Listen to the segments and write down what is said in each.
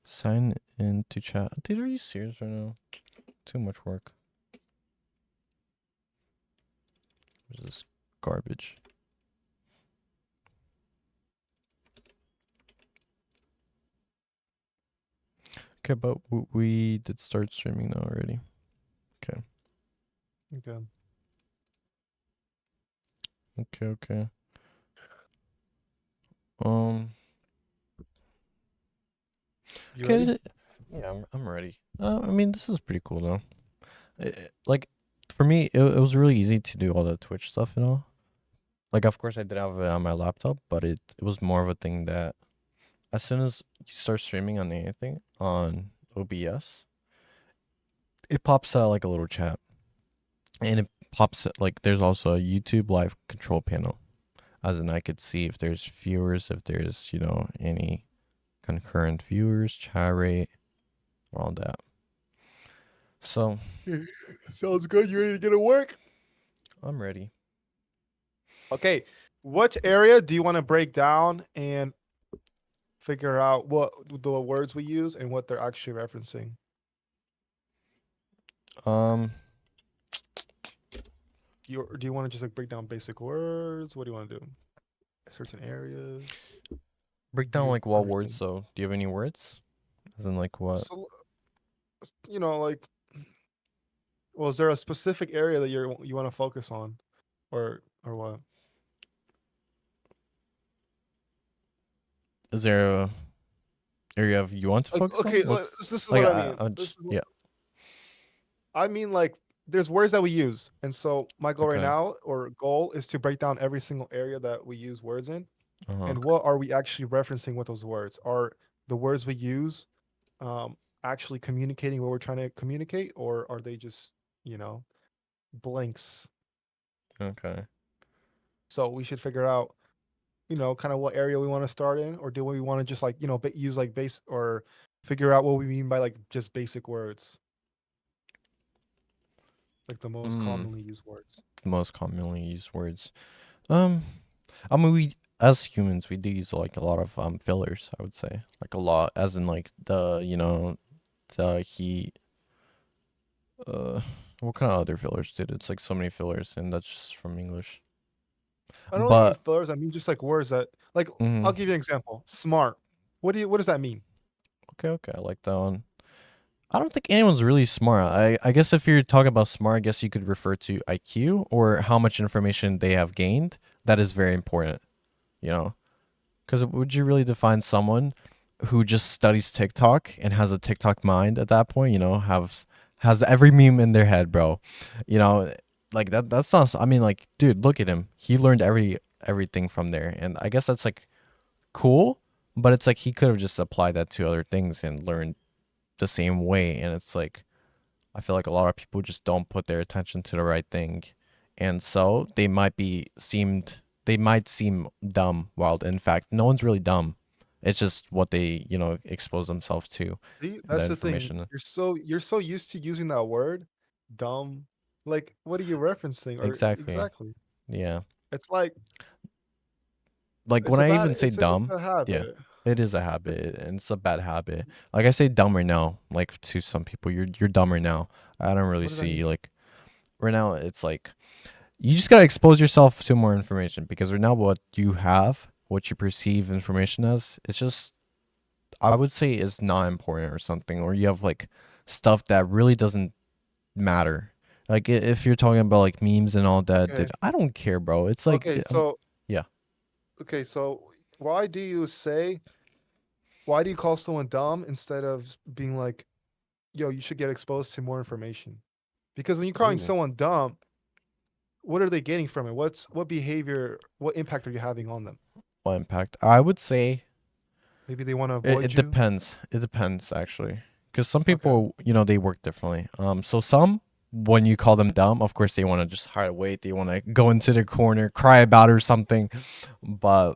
Sign in to chat. Dude, are you serious right now? Too much work. Where's this garbage? Okay, but we did start streaming now already. Okay. Okay. Okay. Um. You ready? Okay. Yeah, I'm ready. I mean, this is pretty cool though. Like, for me, it was really easy to do all the Twitch stuff and all. Like, of course, I did have it on my laptop, but it was more of a thing that as soon as you start streaming on anything on OBS, it pops out like a little chat, and it pops like there's also a YouTube live control panel, as in I could see if there's viewers, if there's any concurrent viewers, chat rate, all that. So Sounds good. You ready to get to work? I'm ready. Okay. What area do you want to break down and figure out what the words we use and what they're actually referencing? Um, Do you want to just like break down basic words? What do you want to do? Certain areas. break Do down you like what words. understand? So do you have any words? As in like what? So, like, well, is there a specific area that you want to focus on, or what? Is there a area of you want to Like, focus on? okay, Let's this is like what I mean. I This just is yeah. I mean, like, there's words that we use, and so my goal right Okay. now, or goal, is to break down every single area that we use words in, Uh-huh. and what are we actually referencing with those words? Are the words we use actually communicating what we're trying to communicate, or are they just you know blanks? Okay. So we should figure out kind of what area we want to start in, or do we want to just like use like base, or figure out what we mean by like just basic words, like the most Mm, commonly used words. the most commonly used words. Um, I mean, we as humans we do use like a lot of fillers. I would say like a lot, as in like the he what kind of other fillers did it's like so many fillers, and that's just from English. I don't really mean But fillers. I mean just like words that like. I'll give you an example. Smart. What does that mean? okay, I like that one. I don't think anyone's really smart. I guess if you're talking about smart, I guess you could refer to IQ or how much information they have gained. That is very important, you know. Because would you really define someone who just studies TikTok and has a TikTok mind at that point? Has every meme in their head, bro. You know, like that. That's not. I mean, like, dude, look at him. He learned everything from there, and I guess that's like cool. But it's like he could have just applied that to other things and learned the same way. And it's like I feel like a lot of people just don't put their attention to the right thing, and so they might seem dumb, while in fact no one's really dumb. It's just what they expose themselves to, See, and the that's the thing. information. You're so used to using that word, dumb. Like, what are you referencing? Or Exactly. exactly. Yeah. It's like Like when I even say it's dumb, a yeah, habit. it is a habit, and it's a bad habit. Like I say dumb right now, like to some people, you're dumb right now. I don't really What does that see mean? like right now. It's like you just gotta expose yourself to more information, because right now what you have, what you perceive information as, it's just I would say is not important or something, or you have like stuff that really doesn't matter. Like if you're talking about like memes and all that, Okay. dude, I don't care, bro. It's like Okay, so yeah. okay, so why do you say why do you call someone dumb instead of being like, yo, you should get exposed to more information? Because when you're calling Ooh, someone dumb, what are they getting from it? What behavior, what impact are you having on them? what impact? I would say Maybe they want to it avoid you. depends. It depends actually, because some Okay. people they work differently. So some, when you call them dumb, of course they want to just hide away. They want to go into the corner, cry about it or something. But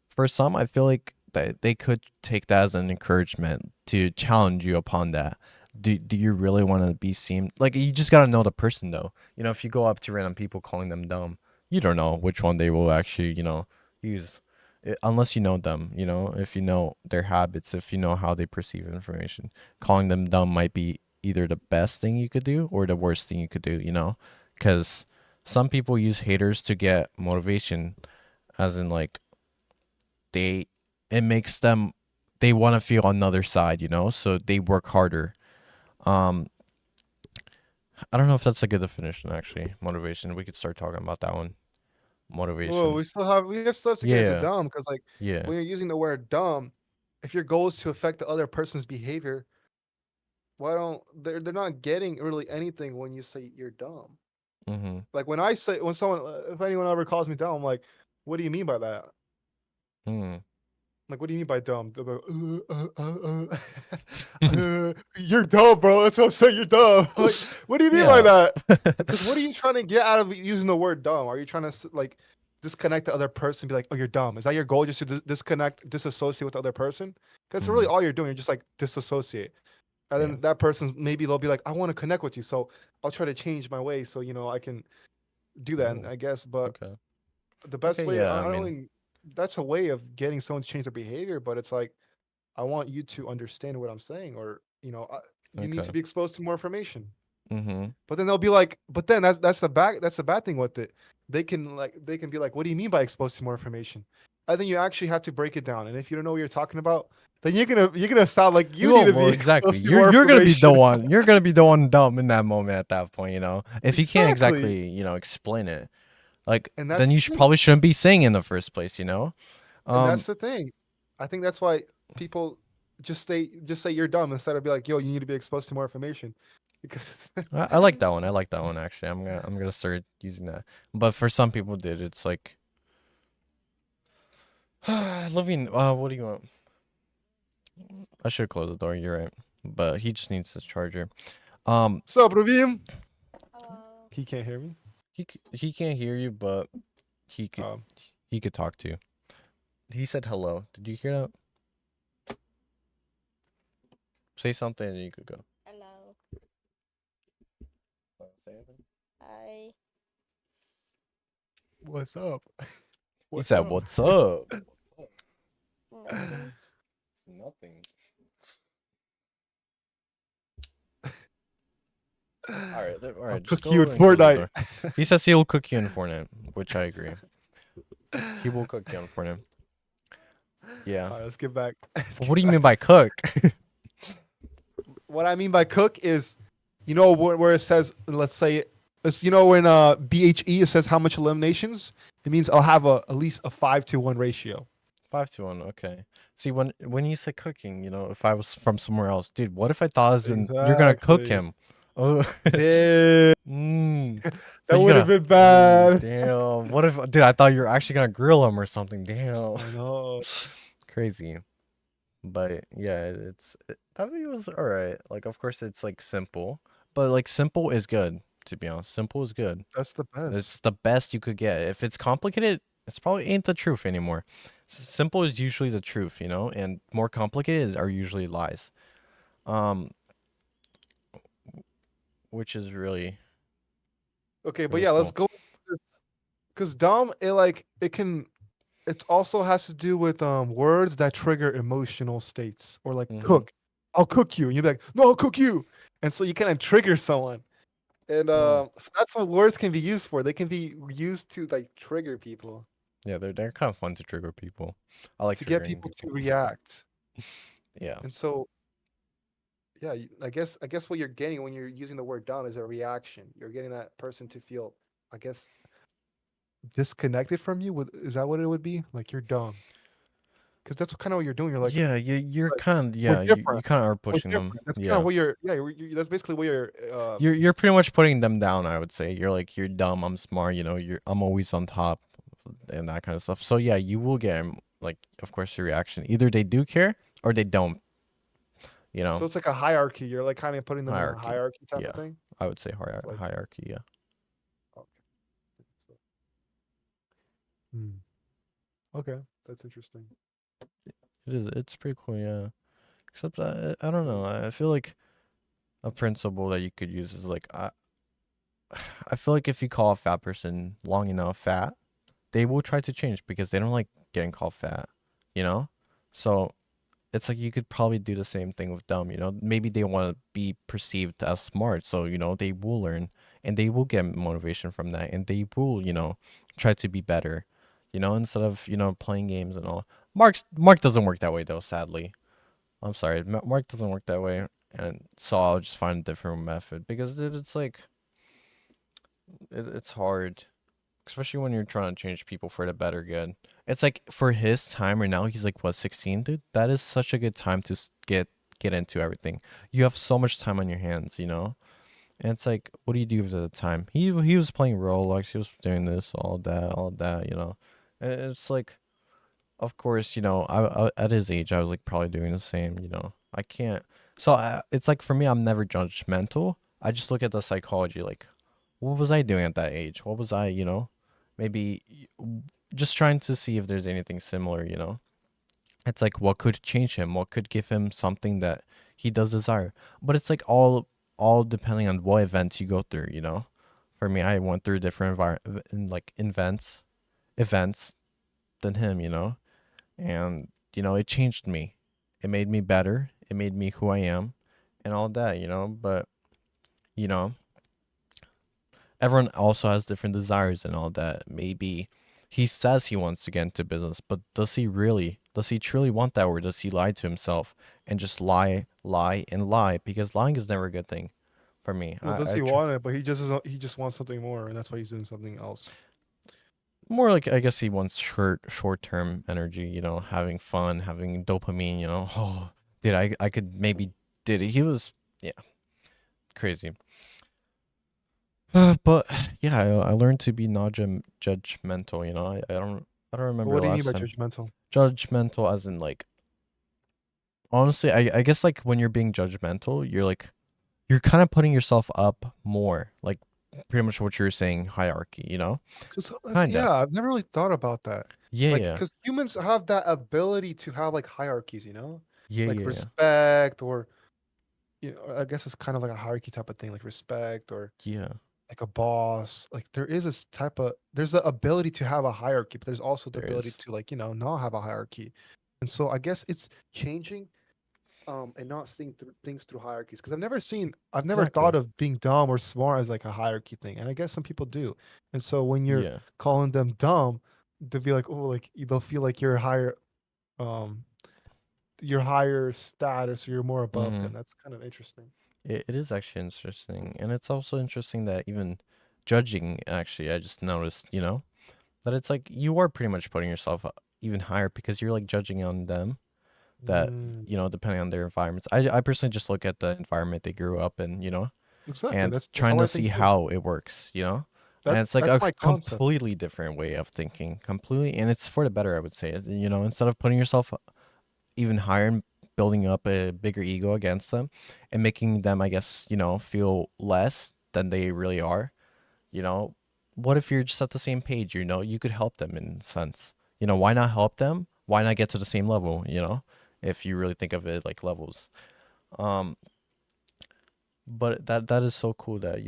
for some, I feel like that they could take that as an encouragement to challenge you upon that. Do you really want to be seen? Like, you just gotta know the person though. If you go up to random people calling them dumb, you don't know which one they will actually use. unless you know them, you know, if you know their habits, if you know how they perceive information, calling them dumb might be either the best thing you could do or the worst thing you could do, you know, because some people use haters to get motivation, as in like they, it makes them, they want to feel on the other side, you know, so they work harder. Um, I don't know if that's a good definition actually. Motivation. We could start talking about that one. Well, Motivation. we still have to get into Yeah. dumb because like Yeah. when you're using the word dumb, if your goal is to affect the other person's behavior, why don't they're not getting really anything when you say you're dumb. Mhm. Like when I say when someone if anyone ever calls me dumb, I'm like, what do you mean by that? Hmm. Like, what do you mean by dumb? They'll be like, you're dumb, bro. That's what I'm saying. You're dumb. Like, what do you mean by Yeah. that? Because what are you trying to get out of using the word dumb? Are you trying to like disconnect the other person and be like, oh, you're dumb? Is that your goal? Just to disconnect, disassociate with the other person? Because really Mhm. all you're doing. You're just like disassociate. And Yeah. then that person's maybe they'll be like, I want to connect with you. So I'll try to change my way so, I can do that. And Oh. I guess, but Okay. the best Okay. way, Yeah. I I don't mean. really, that's a way of getting someone to change their behavior, but it's like, I want you to understand what I'm saying, or you need to Okay. be exposed to more information. Mhm. But then they'll be like, but then that's the bad thing with it. They can be like, what do you mean by exposed to more information? I think you actually have to break it down, and if you don't know what you're talking about, then you're gonna sound like You you need won't. to Well, be exactly. exposed to You're more you're gonna be the information. one. You're gonna be the one dumb in that moment at that point. You know, if you can't Exactly, exactly, you know, explain it, like and then that's you the should thing. probably shouldn't be saying it in the first place. You know. And that's Um. the thing. I think that's why people just say you're dumb instead of be like, yo, you need to be exposed to more information, because I like that one. I like that one actually. I'm gonna start using that. But for some people, did it's like, Living. What do you want? I should close the door. You're right. But he just needs his charger. Um. so, Pravim, Hello. he can't hear me. He can't hear you, but he could Um, he could talk to you. He said hello. Did you hear that? Say something and you could go. Hello. Say anything? Hi. what's up? He What's said, up? "What's up?" Nothing. It's nothing. All I'll right. Just cook you go in and close the door. Fortnite. He says he will cook you in Fortnite, which I agree. He will cook you in Fortnite. Yeah. All right, let's get back. Let's What get do you mean back. by cook? What I mean by cook is, where it says, let's say, it's when BHE it says how much eliminations. It means I'll have at least a 5-to-1 ratio. 5-1. Okay. See, when you say cooking, you know, if I was from somewhere else, dude, what if I thought as in you're gonna cook Exactly. him? Oh. Damn, Mm. So that you would have gonna? been Ooh, bad. damn. What if, dude? I thought you were actually gonna grill him or something. Damn. I know. Crazy. But yeah, that video was all right. Like, of course, it's like simple, but like simple is good. To be honest, simple is good. That's the best. It's the best you could get. If it's complicated, it's probably ain't the truth anymore. Simple is usually the truth, you know, and more complicated are usually lies. Um, which is really Okay, but really yeah, let's cool. go. Because dumb, it also has to do with words that trigger emotional states, or like Mm-hmm. cook. I'll cook you, and you're like, no, I'll cook you, and so you kind of trigger someone, and Mm. so that's what words can be used for. They can be used to like trigger people, Yeah, they're kind of fun to trigger people. I like to get triggering people to people. react, Yeah. and so yeah, I guess what you're getting when you're using the word dumb is a reaction. You're getting that person to feel, I guess, disconnected from you. Is that what it would be? Like you're dumb, because that's kind of what you're doing. You're like, Yeah, you're like kind of, we're yeah, you different. kind of are We're pushing them. different. That's kind of Yeah. what that's basically what you're. You're pretty much putting them down, I would say. You're like, you're dumb, I'm smart, you know, I'm always on top and that kind of stuff. So yeah, you will get like, of course, your reaction. Either they do care or they don't, you So know. it's like a hierarchy. You're like kind of putting them in a Hierarchy. hierarchy type Yeah. of thing. I would say Like, hierarchy, yeah. okay, Hmm. Okay, that's interesting. It's pretty cool, yeah. Except I don't know. I feel like a principle that you could use is like I feel like if you call a fat person long enough fat, they will try to change because they don't like getting called fat, you know? So it's like you could probably do the same thing with dumb, you know? Maybe they want to be perceived as smart, so they will learn and they will get motivation from that and they will, try to be better, instead of, playing games and all. Mark doesn't work that way though, sadly. I'm sorry. Mark doesn't work that way, and so I'll just find a different method because it's like it's hard, especially when you're trying to change people for the better good. It's like for his time right now, he's like what 16, dude. That is such a good time to get into everything. You have so much time on your hands, And it's like, what do you do with the time? He was playing Roblox. He was doing this, all that, And it's like, of course, I at his age, I was like probably doing the same. I can't. So it's like for me, I'm never judgmental. I just look at the psychology, like, what was I doing at that age? What was I, maybe just trying to see if there's anything similar. It's like what could change him, what could give him something that he does desire. But it's like all depending on what events you go through. For me, I went through different like events than him. And it changed me. It made me better. It made me who I am and all that. But you know everyone also has different desires and all that. Maybe he says he wants to get into business, but does he truly want that, or does he lie to himself and just lie and lie? Because lying is never a good thing for me. Well, does I he tr- want it? But he just wants something more, and that's why he's doing something else. More like, I guess he wants short term energy, having fun, having dopamine, oh, dude, I could maybe did it. He was, yeah, crazy. But yeah, I learned to be not judgmental. I don't But remember what do you mean last by time. judgmental? Judgmental as in like, honestly, I guess like when you're being judgmental, you're kind of putting yourself up more, like pretty much what you're saying, hierarchy. Kinda. Yeah, I've never really thought about that. Yeah, Like, yeah, because humans have that ability to have like hierarchies, yeah, like yeah, respect, or I guess it's kind of like a hierarchy type of thing, like respect, or yeah. like a boss. Like there is this type of there's the ability to have a hierarchy, but there's also the There ability is to like not have a hierarchy. And so I guess it's changing, and not seeing things through hierarchies, because I've never thought exactly. of being dumb or smart as like a hierarchy thing, and I guess some people do. And so when you're Yeah, calling them dumb, they'll be like, oh, like they'll feel like um you're higher status, or you're more above mm-hmm. them. That's kind of interesting. It is actually interesting, and it's also interesting that even judging, actually, I just noticed, that it's like you are pretty much putting yourself even higher because you're like judging on them that Mm, depending on their environments. I personally just look at the environment they grew up in, exactly. and That's trying how to I see think too. how it works. And it's like That's a my concept. completely different way of thinking, completely, and it's for the better, I would say. Instead of putting yourself even higher and building up a bigger ego against them and making them, I guess, feel less than they really are, you know, what if you're just at the same page, you could help them in a sense. Why not help them? Why not get to the same level, if you really think of it like levels. Um, but that is so cool that,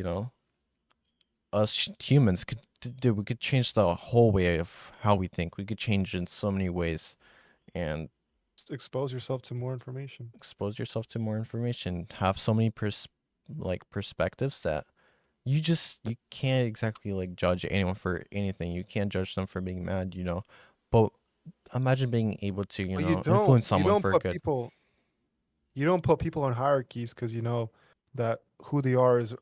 us humans could do we could change the whole way of how we think. We could change in so many ways and Just expose yourself to more information. expose yourself to more information, have so many perspectives that you can't exactly like judge anyone for anything. You can't judge them for being mad. But imagine being able to, But influence someone for good. you don't put people in hierarchies, because you know that who they are is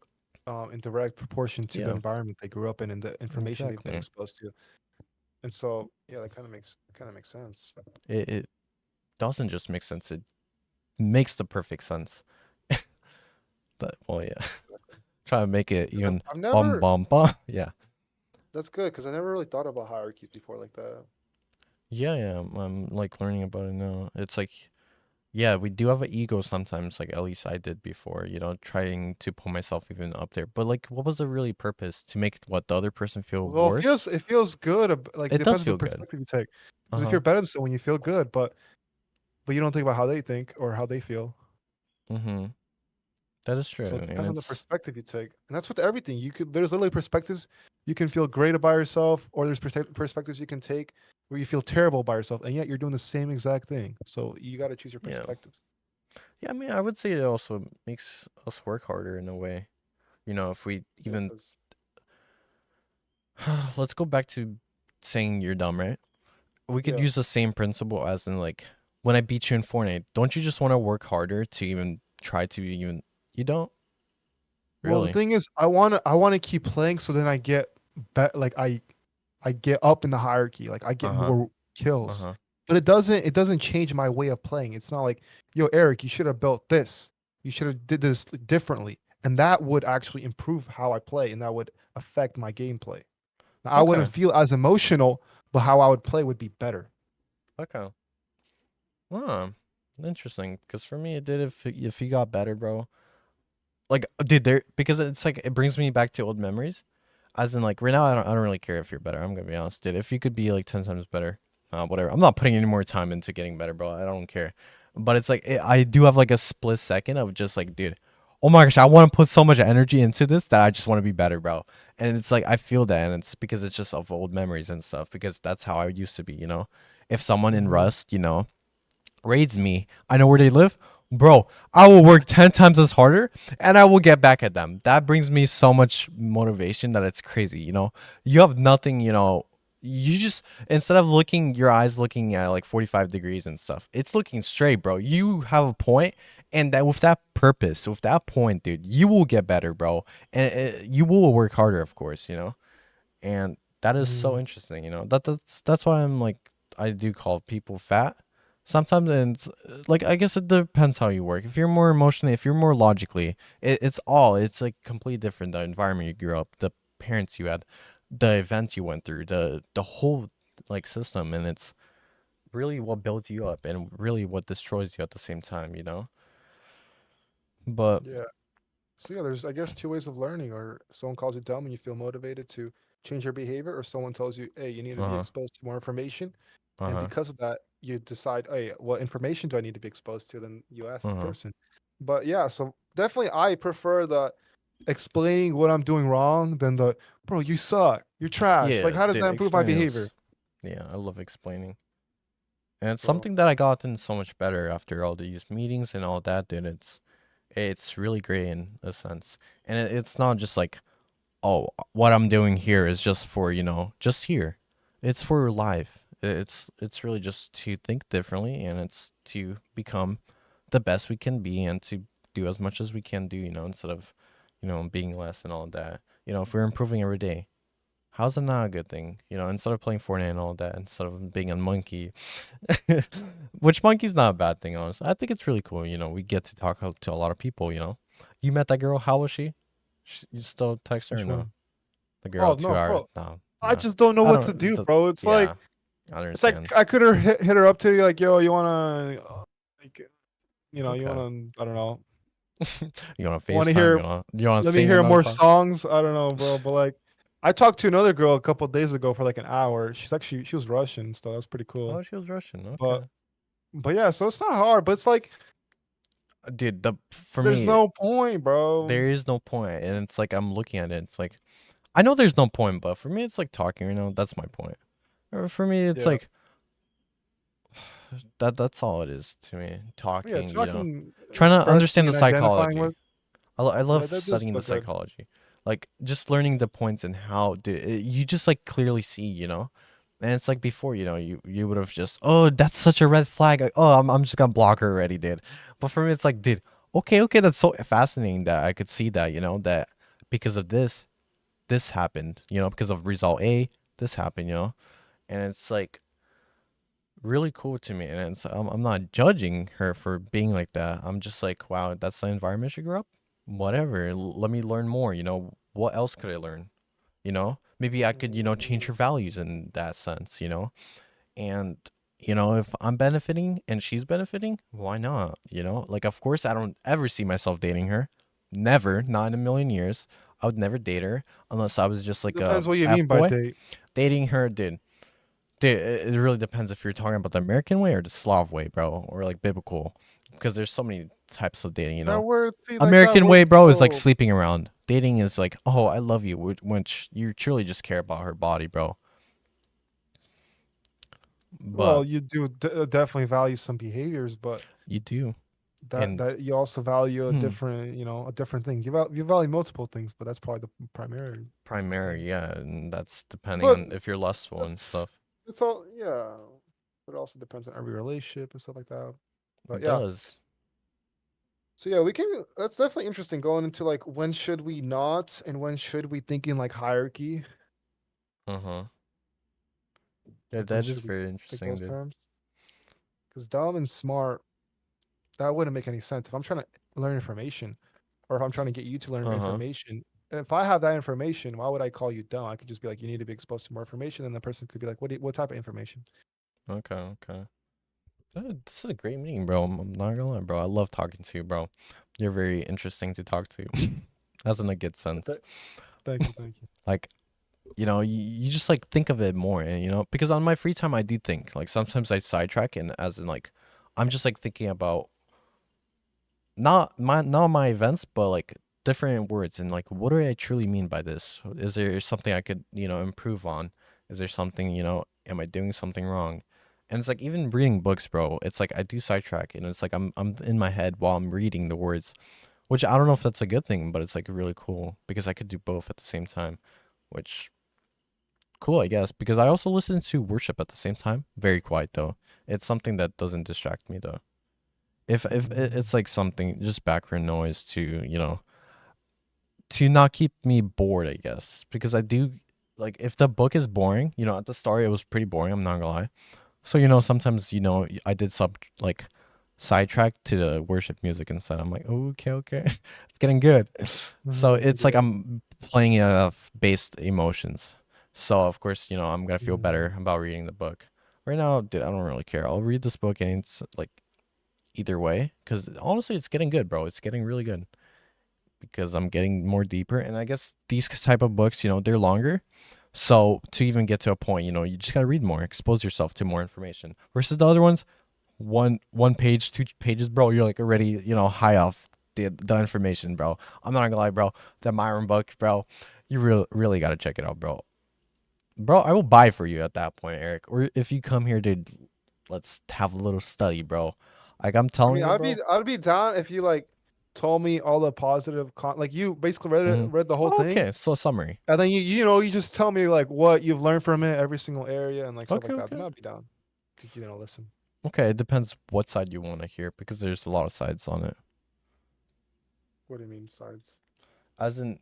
in direct proportion to the Yeah, environment they grew up in and the information they've been exactly. exposed to. And so yeah, that kind of makes sense. It doesn't just make sense. It makes the perfect sense. But well, yeah. Try to make it 'Cause even I've bum never bum bum. Yeah. That's good, because I never really thought about hierarchies before like that. Yeah, yeah. I'm like learning about it now. It's like, yeah, we do have an ego sometimes, like at least I did before, trying to put myself even up there. But like, what was the really purpose? To make what the other person feel Well, worse? it feels good. Like It depends does on the feel good. perspective you take. Because if Uh-huh. you're better than someone, you feel good, but you don't think about how they think or how they feel. Mm-hmm. That is true, So it and depends on the it's perspective you take, and that's with everything. There's literally perspectives you can feel great by yourself, or there's perspectives you can take where you feel terrible by yourself, and yet you're doing the same exact thing. So you got to choose your yeah, perspectives. yeah. I mean, I would say it also makes us work harder in a way. If we Yeah, even 'cause- let's go back to saying you're dumb, right? We could yeah. use the same principle as in like when I beat you in Fortnite. Don't you just want to work harder to even try to even? You don't Well, the really. thing is, I wanna keep playing, so then I get like I get up in the hierarchy, like I get Uh huh. more Uh kills. huh. But it doesn't change my way of playing. It's not like, yo, Eric, you should have built this. You should have did this differently. And that would actually improve how I play, and that would affect my gameplay. Now, I wouldn't Okay. feel as emotional, but how I would play would be better. Okay. Huh. Interesting. Because for me, it did. If you got better, bro. Like, dude, there because it's like it brings me back to old memories. As in, like right now, I don't really care if you're better. I'm gonna be honest, dude. If you could be like 10 times better, whatever. I'm not putting any more time into getting better, bro. I don't care. But it's like I do have like a split second of just like, dude, oh my gosh, I want to put so much energy into this that I just want to be better, bro. And it's like I feel that, and it's because it's just of old memories and stuff. Because that's how I used to be, If someone in Hmm. Rust, raids me, I know where they live. Bro, I will work 10 times as harder and I will get back at them. That brings me so much motivation that it's crazy, You have nothing, you just instead of looking your eyes looking at like 45 degrees and stuff, it's looking straight, bro. You have a point, and that with that purpose, with that point, dude, you will get better, bro. And you will work harder, of course, and that is so Hmm. interesting, that's why I'm like I do call people fat sometimes. And it's like I guess it depends how you work. If you're more emotionally, if you're more logically, it's like completely different. The environment you grew up, the parents you had, the events you went through, the whole like system, and it's really what builds you up and really what destroys you at the same time, but Yeah. So yeah, there's, I guess, two ways of learning. Or someone calls you dumb and you feel motivated to change your behavior, or someone tells you, hey, you need to be uh-huh, exposed to more information, and uh-huh, because of that, you decide, hey, what information do I need to be exposed to? Then you ask the uh-huh. person. But yeah, so definitely I prefer the explaining what I'm doing wrong than the, bro, you suck, you're trash. Like, Yeah, how does dude, that improve my explaining behavior? is, yeah, I love explaining. And it's So something that I gotten so much better after all these meetings and all that, dude. It's really great in a sense. And it's not just like, oh, what I'm doing here is just for, just here. It's for life. It's really just to think differently, and it's to become the best we can be and to do as much as we can do, instead of, being less and all that. If we're improving every day, how's it not a good thing? Instead of playing Fortnite and all that, instead of being a monkey, which monkey's not a bad thing, honestly. I think it's really cool. We get to talk to a lot of people. You met that girl. How was she? You still text her or which no? one? The girl Oh 2 hours. bro, No, I no. just don't know I what to don't. do, bro. It's Yeah, like, I it's like understand. I could have hit her up to you, like, yo, you wanna, like, you Okay. wanna, I don't know, You want to want to FaceTime? hear, You want to let me sing hear another more song? songs. I don't know, bro. But like, I talked to another girl a couple days ago for like an hour. She was Russian, so that's pretty cool. Oh, she was Russian. But Okay. but yeah, so it's not hard, but it's like Dude, for there's me, no point, bro. there is no point, and it's like I'm looking at it. It's like I know there's no point, but for me, it's like talking. That's my point. Or for me, it's Yeah. like that's all it is to me. But yeah, Talking, talking, trying to expressing understand the and identifying psychology. with, I yeah, love that does studying feel the good. psychology, like just learning the points and how you just like clearly see, and it's like before, you would have just, oh, that's such a red flag. Like, oh, I'm just gonna block her already, dude. But for me, it's like, dude, okay, that's so fascinating that I could see that, that because of this happened, because of result A, this happened, and it's like really cool to me. And I'm not judging her for being like that. I'm just like, wow, that's the environment she grew up. Whatever. Let me learn more. What else could I learn? Maybe I could, change her values in that sense. And if I'm benefiting and she's benefiting, why not? Like, of course, I don't ever see myself dating her. Never, not in a million years. I would never date her unless I was just It like a depends what you f mean by boy. date. Dating her, dude, it really depends if you're talking about the American way or the Slav way, bro, or like biblical, because there's so many types of dating. That word, see, like that American word way, is bro, is like so. sleeping around. Dating is like, oh, I love you, which you truly just care about her body, bro. Well, But you do definitely value some behaviors, but you do, that and you also value a hmm, different, a different thing. You value multiple things, but that's probably the primary thing. primary, yeah, and that's depending But on if you're lustful and that's stuff. it's all, yeah. But it also depends on every relationship and stuff like that. But It yeah, does. so yeah, we can. That's definitely interesting going into like when should we not and when should we think in like hierarchy, Uh huh. Yeah, like when that is should we very take interesting, those dude. terms? Because dumb and smart, that wouldn't make any sense. If I'm trying to learn information, or if I'm trying to get you to learn Uh huh. information, if I have that information, why would I call you dumb? I could just be like, you need to be exposed to more information, and the person could be like, what type of information? Okay. Okay. This is a great meeting, bro. I'm not gonna lie, bro. I love talking to you, bro. You're very interesting to talk to. As in a good sense. Th- Thank you, thank you. Like, you just like think of it more, and because on my free time I do think. Like sometimes I sidetrack, and as in like, I'm just like thinking about not my events, but like different words and like what do I truly mean by this? Is there something I could improve on? Is there something am I doing something wrong? And it's like even reading books, bro. It's like I do sidetrack, and it's like I'm in my head while I'm reading the words, which I don't know if that's a good thing, but it's like really cool because I could do both at the same time, which cool, I guess. Because I also listen to worship at the same time. Very quiet though. It's something that doesn't distract me though. If it's like something just background noise to not keep me bored, I guess. Because I do like if the book is boring, at the start it was pretty boring, I'm not gonna lie. So sometimes I did like sidetrack to the worship music instead. I'm like, oh, okay, okay. It's getting good. So it's like Yeah. I'm playing it off based emotions. So of course, I'm gonna feel Mm. better about reading the book. Right now, dude, I don't really care. I'll read this book and it's like either way because honestly it's getting good, bro. It's getting really good because I'm getting more deeper, and I guess these type of books they're longer, so to even get to a point you just gotta read more, expose yourself to more information versus the other ones, one page, 2 pages, bro, you're like already high off the information, bro. I'm not gonna lie, bro. The Myron book, bro, you really gotta check it out, bro. I will buy for you at that point, Eric, or if you come here, dude, let's have a little study, bro. Like I'm I telling mean, you, bro. I'd be down if you like told me all the positive like you basically Hmm. read the whole Oh, thing, okay, so summary. and then you just tell me like what you've learned from it, every single area and like stuff Okay, like that. Then okay. I'd be down to listen. Okay, it depends what side you want to hear because there's a lot of sides on it. What do you mean sides? As in,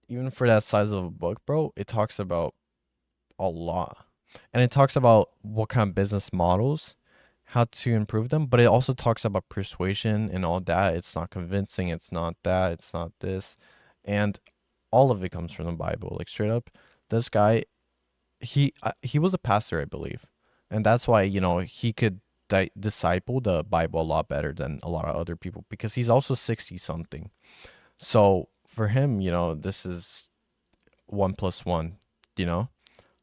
even for that size of a book, bro, it talks about a lot. And it talks about what kind of business models, how to improve them, but it also talks about persuasion and all that. It's not convincing, it's not that, it's not this. And all of it comes from the Bible. Like straight up, this guy, he was a pastor, I believe. And that's why, he could disciple the Bible a lot better than a lot of other people because he's also 60 something. So for him, this is 1 plus 1. You know,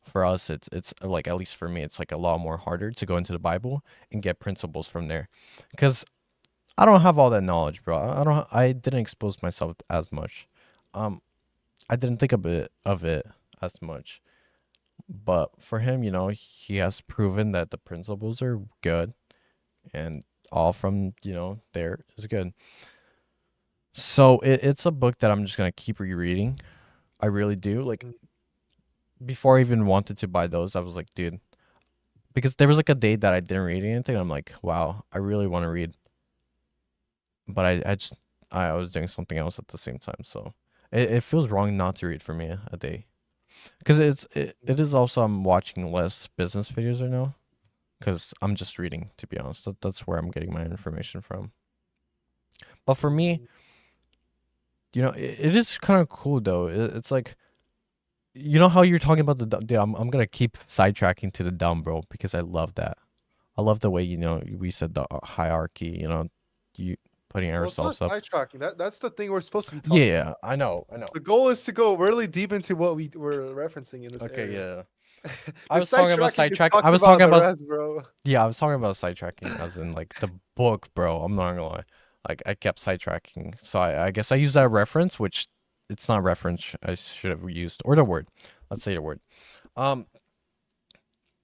for us, it's like at least for me, it's like a lot more harder to go into the Bible and get principles from there, because I don't have all that knowledge, bro. I didn't expose myself as much. Um, I didn't think of it as much. But for him, he has proven that the principles are good, and all from there is good. So it's a book that I'm just gonna keep rereading. I really do. Like Mm. before I even wanted to buy those, I was like, dude, because there was like a day that I didn't read anything. I'm like, wow, I really want to read, but I was doing something else at the same time. So it feels wrong not to read for me a day, because it is also I'm watching less business videos right now because I'm just reading. To be honest, that's where I'm getting my information from. But for me, Mm. it is kind of cool though. It's like how you're talking about the dude, I'm gonna keep sidetracking to the dumb, bro, because I love that. I love the way we said the hierarchy. You putting Well, it's not ourselves up. sidetracking. That's the thing we're supposed to be talking Yeah, about. I know, I know. The goal is to go really deep into what we're referencing in this Okay, area. yeah. I The was talking about sidetracking is sidetrack. I talking was about talking the about rest, bro. yeah, I was talking about sidetracking as in like the book, bro. I'm not gonna lie. Like I kept sidetracking. So I guess I use that reference, which it's not reference. I should have used or the word. Let's say the word. Um,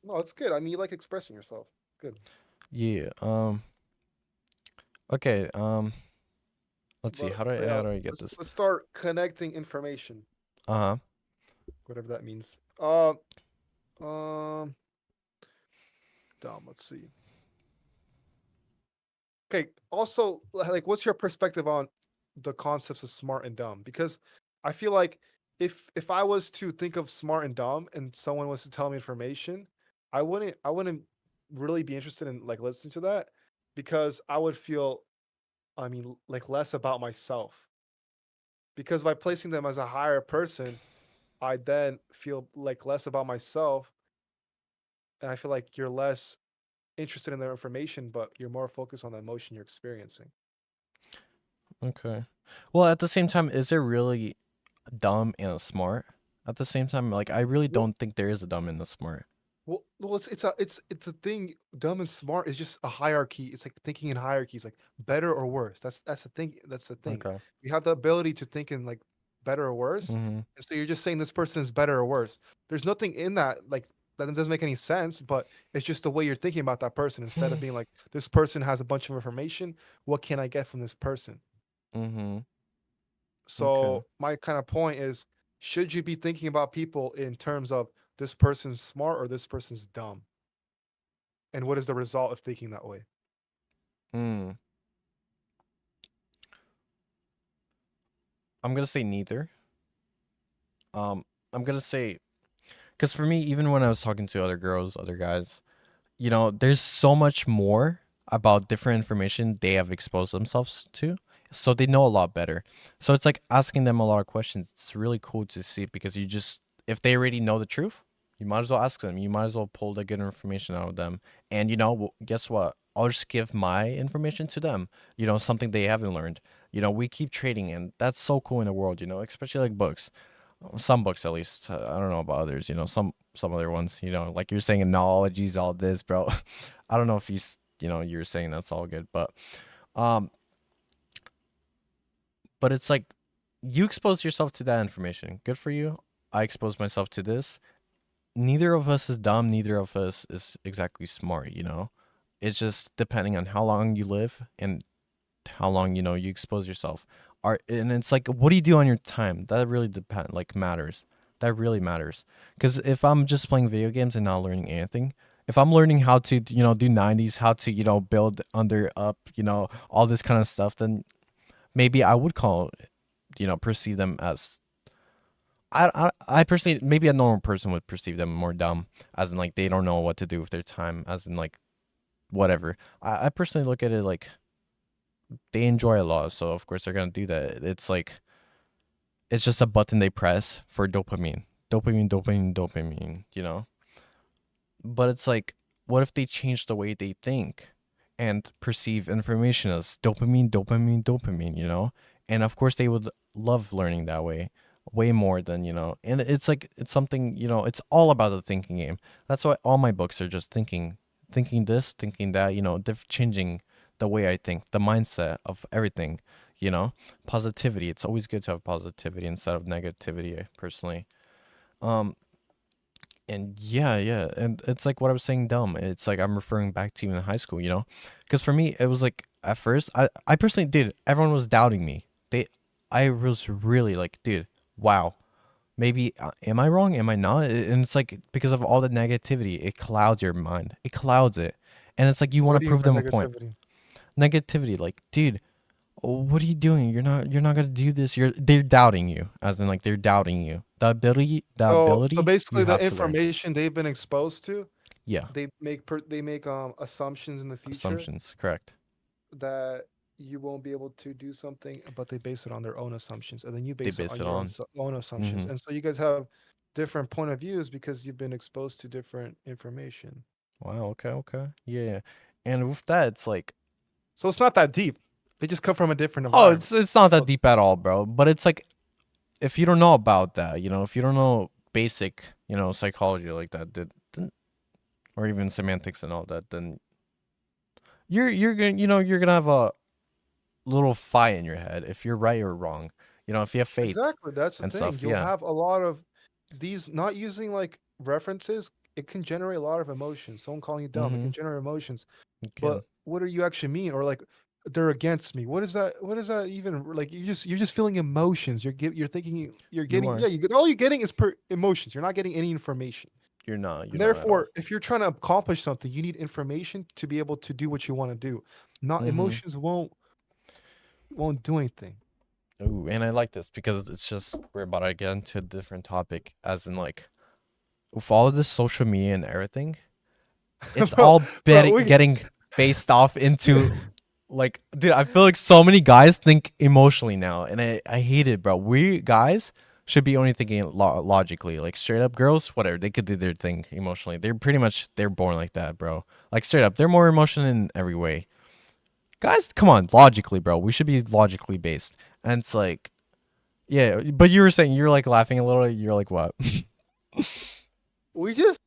No, it's good. I mean, you like expressing yourself. Good. yeah. Okay. Let's see. But yeah, How do I get this? let's start connecting information, Uh-huh. whatever that means. Um, dumb. Let's see. Okay. Also, like, what's your perspective on the concepts of smart and dumb? Because I feel like if I was to think of smart and dumb, and someone was to tell me information, I wouldn't really be interested in like listening to that because I would feel, I mean, like less about myself. Because by placing them as a higher person, I then feel like less about myself, and I feel like you're less interested in their information, but you're more focused on the emotion you're experiencing. Okay. Well, at the same time, is there really dumb and a smart? At the same time, like I really Well, don't think there is a dumb and a smart. well, it's a thing. Dumb and smart is just a hierarchy. It's like thinking in hierarchies, like better or worse. That's the thing. That's the thing. Okay. You have the ability to think in like better or worse, Mm-hmm. and so you're just saying this person is better or worse. There's nothing in that like that doesn't make any sense, but it's just the way you're thinking about that person instead of being like this person has a bunch of information. What can I get from this person? Mm-hmm. Okay. So my kind of point is, should you be thinking about people in terms of this person's smart or this person's dumb? And what is the result of thinking that way? Mm. I'm gonna say neither. I'm gonna say because for me, even when I was talking to other girls, other guys, there's so much more about different information they have exposed themselves to. So they know a lot better. So it's like asking them a lot of questions. It's really cool to see because if they already know the truth, you might as well ask them. You might as well pull the good information out of them. And guess what? I'll just give my information to them, something they haven't learned. We keep trading, and that's so cool in the world, especially like books. Some books, at least. I don't know about others. Some other ones. Like you're saying, analogies, all this, bro. I don't know if you're saying that's all good, um, but it's like you expose yourself to that information. Good for you. I expose myself to this. Neither of us is dumb. Neither of us is exactly smart. It's just depending on how long you live and how long you expose yourself. And it's like, what do you do on your time? That really matters. That really matters. Because if I'm just playing video games and not learning anything, if I'm learning how to do 90s, how to build under up, all this kind of stuff, then maybe I would perceive them as I personally, maybe a normal person would perceive them more dumb, as in like they don't know what to do with their time, as in like whatever. I personally look at it like they enjoy a lot, so of course they're gonna do that. It's like it's just a button they press for dopamine, dopamine, dopamine, dopamine. But it's like, what if they change the way they think and perceive information as dopamine, dopamine, dopamine? And of course they would love learning that way more than And it's like it's something it's all about the thinking game. That's why all my books are just thinking this, thinking that. Changing the way I think, the mindset of everything. Positivity. It's always good to have positivity instead of negativity. Personally, um, and yeah, and it's like what I was saying, dumb. It's like I'm referring back to in high school. Because for me it was like at first I personally did. Everyone was doubting me. I was really like, dude, wow, maybe am I wrong? Am I not? And it's like because of all the negativity, it clouds your mind. It clouds it, and it's like you So want what to do you mean prove by them a point. negativity? Negativity, like, dude, what are you doing? You're not gonna do this. They're doubting you, as in like they're doubting you. The So ability you basically, the have to learn. information they've been exposed to, Yeah, they make assumptions in the future assumptions, correct. that you won't be able to do something, but they base it on their own assumptions, and then you They base it base on it your own on. own assumptions, Mm-hmm. and so you guys have different point of views because you've been exposed to different information. Wow. Okay. Okay. Yeah. And with that, it's like, So it's not that deep. They just come from a different oh, environment. it's not that So deep at all, bro. But it's like if you don't know about that, if you don't know basic, psychology like that, then, or even semantics and all that, then you're gonna have little fight in your head if you're right or wrong. You know, if you have faith Exactly. That's the and thing. stuff. You'll Yeah. have a lot of these not using like references. It can generate a lot of emotions. Someone calling you dumb, it Mm-hmm. can generate emotions. You But can. what do you actually mean? Or like they're against me. What is that? What is that even like? You're just feeling emotions. You're thinking you're You getting are. yeah. All you're getting is emotions. You're not getting any information. You're not. You're And not at all. therefore, if you're trying to accomplish something, you need information to be able to do what you want to do. Not Mm-hmm. emotions won't do anything. Ooh, and I like this because it's just we're about to get into a different topic, as in like with all of this social media and everything, it's bro, all bro, we getting based off into like, dude, I feel like so many guys think emotionally now, and I hate it, bro. We guys should be only thinking logically, like straight up. Girls, whatever, they could do their thing emotionally. They're pretty much they're born like that, bro. Like straight up, they're more emotional in every way. Guys, come on, logically, bro. We should be logically based, and it's like, yeah. But you were saying you're like laughing a little. You're like, what? we just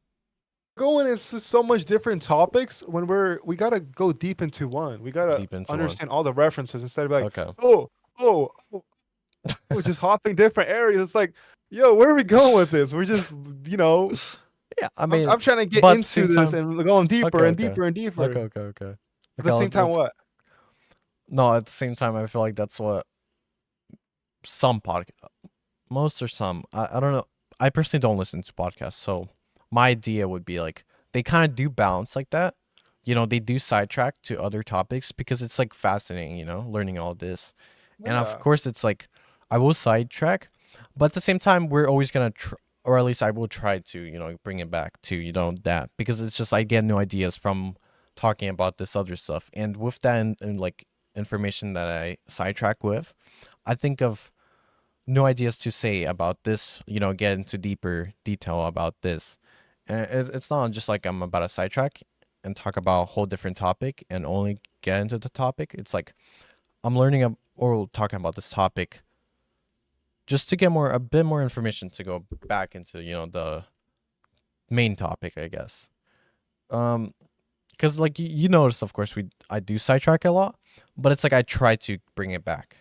going into so much different topics when we gotta go deep into one. We gotta Deep into one. understand all the references instead of like, Okay. oh, oh, oh, oh, just hopping different areas. It's like, yo, where are we going with this? We're just, you know, Yeah, I I'm, mean, I'm trying to get but at the into same this time, and going okay, deeper and okay, deeper and deeper. okay, okay, okay. At the Okay, same time, let's what? no. At the same time, I feel like that's what some podcast, most or some. I don't know. I personally don't listen to podcasts, so my idea would be like they kind of do balance like that. You know, they do sidetrack to other topics because it's like fascinating. You know, learning all this, and of Yeah, course, it's like I will sidetrack, but at the same time, we're always gonna or at least I will try to, you know, bring it back to, you know, that because it's just I get new ideas from talking about this other stuff, and with that and like information that I sidetrack with, I think of new ideas to say about this, you know, get into deeper detail about this. And it's not just like I'm about to sidetrack and talk about a whole different topic and only get into the topic. It's like I'm learning or talking about this topic just to get a bit more information to go back into, you know, the main topic, I guess. Um, because like you notice, of course, I do sidetrack a lot, but it's like I try to bring it back,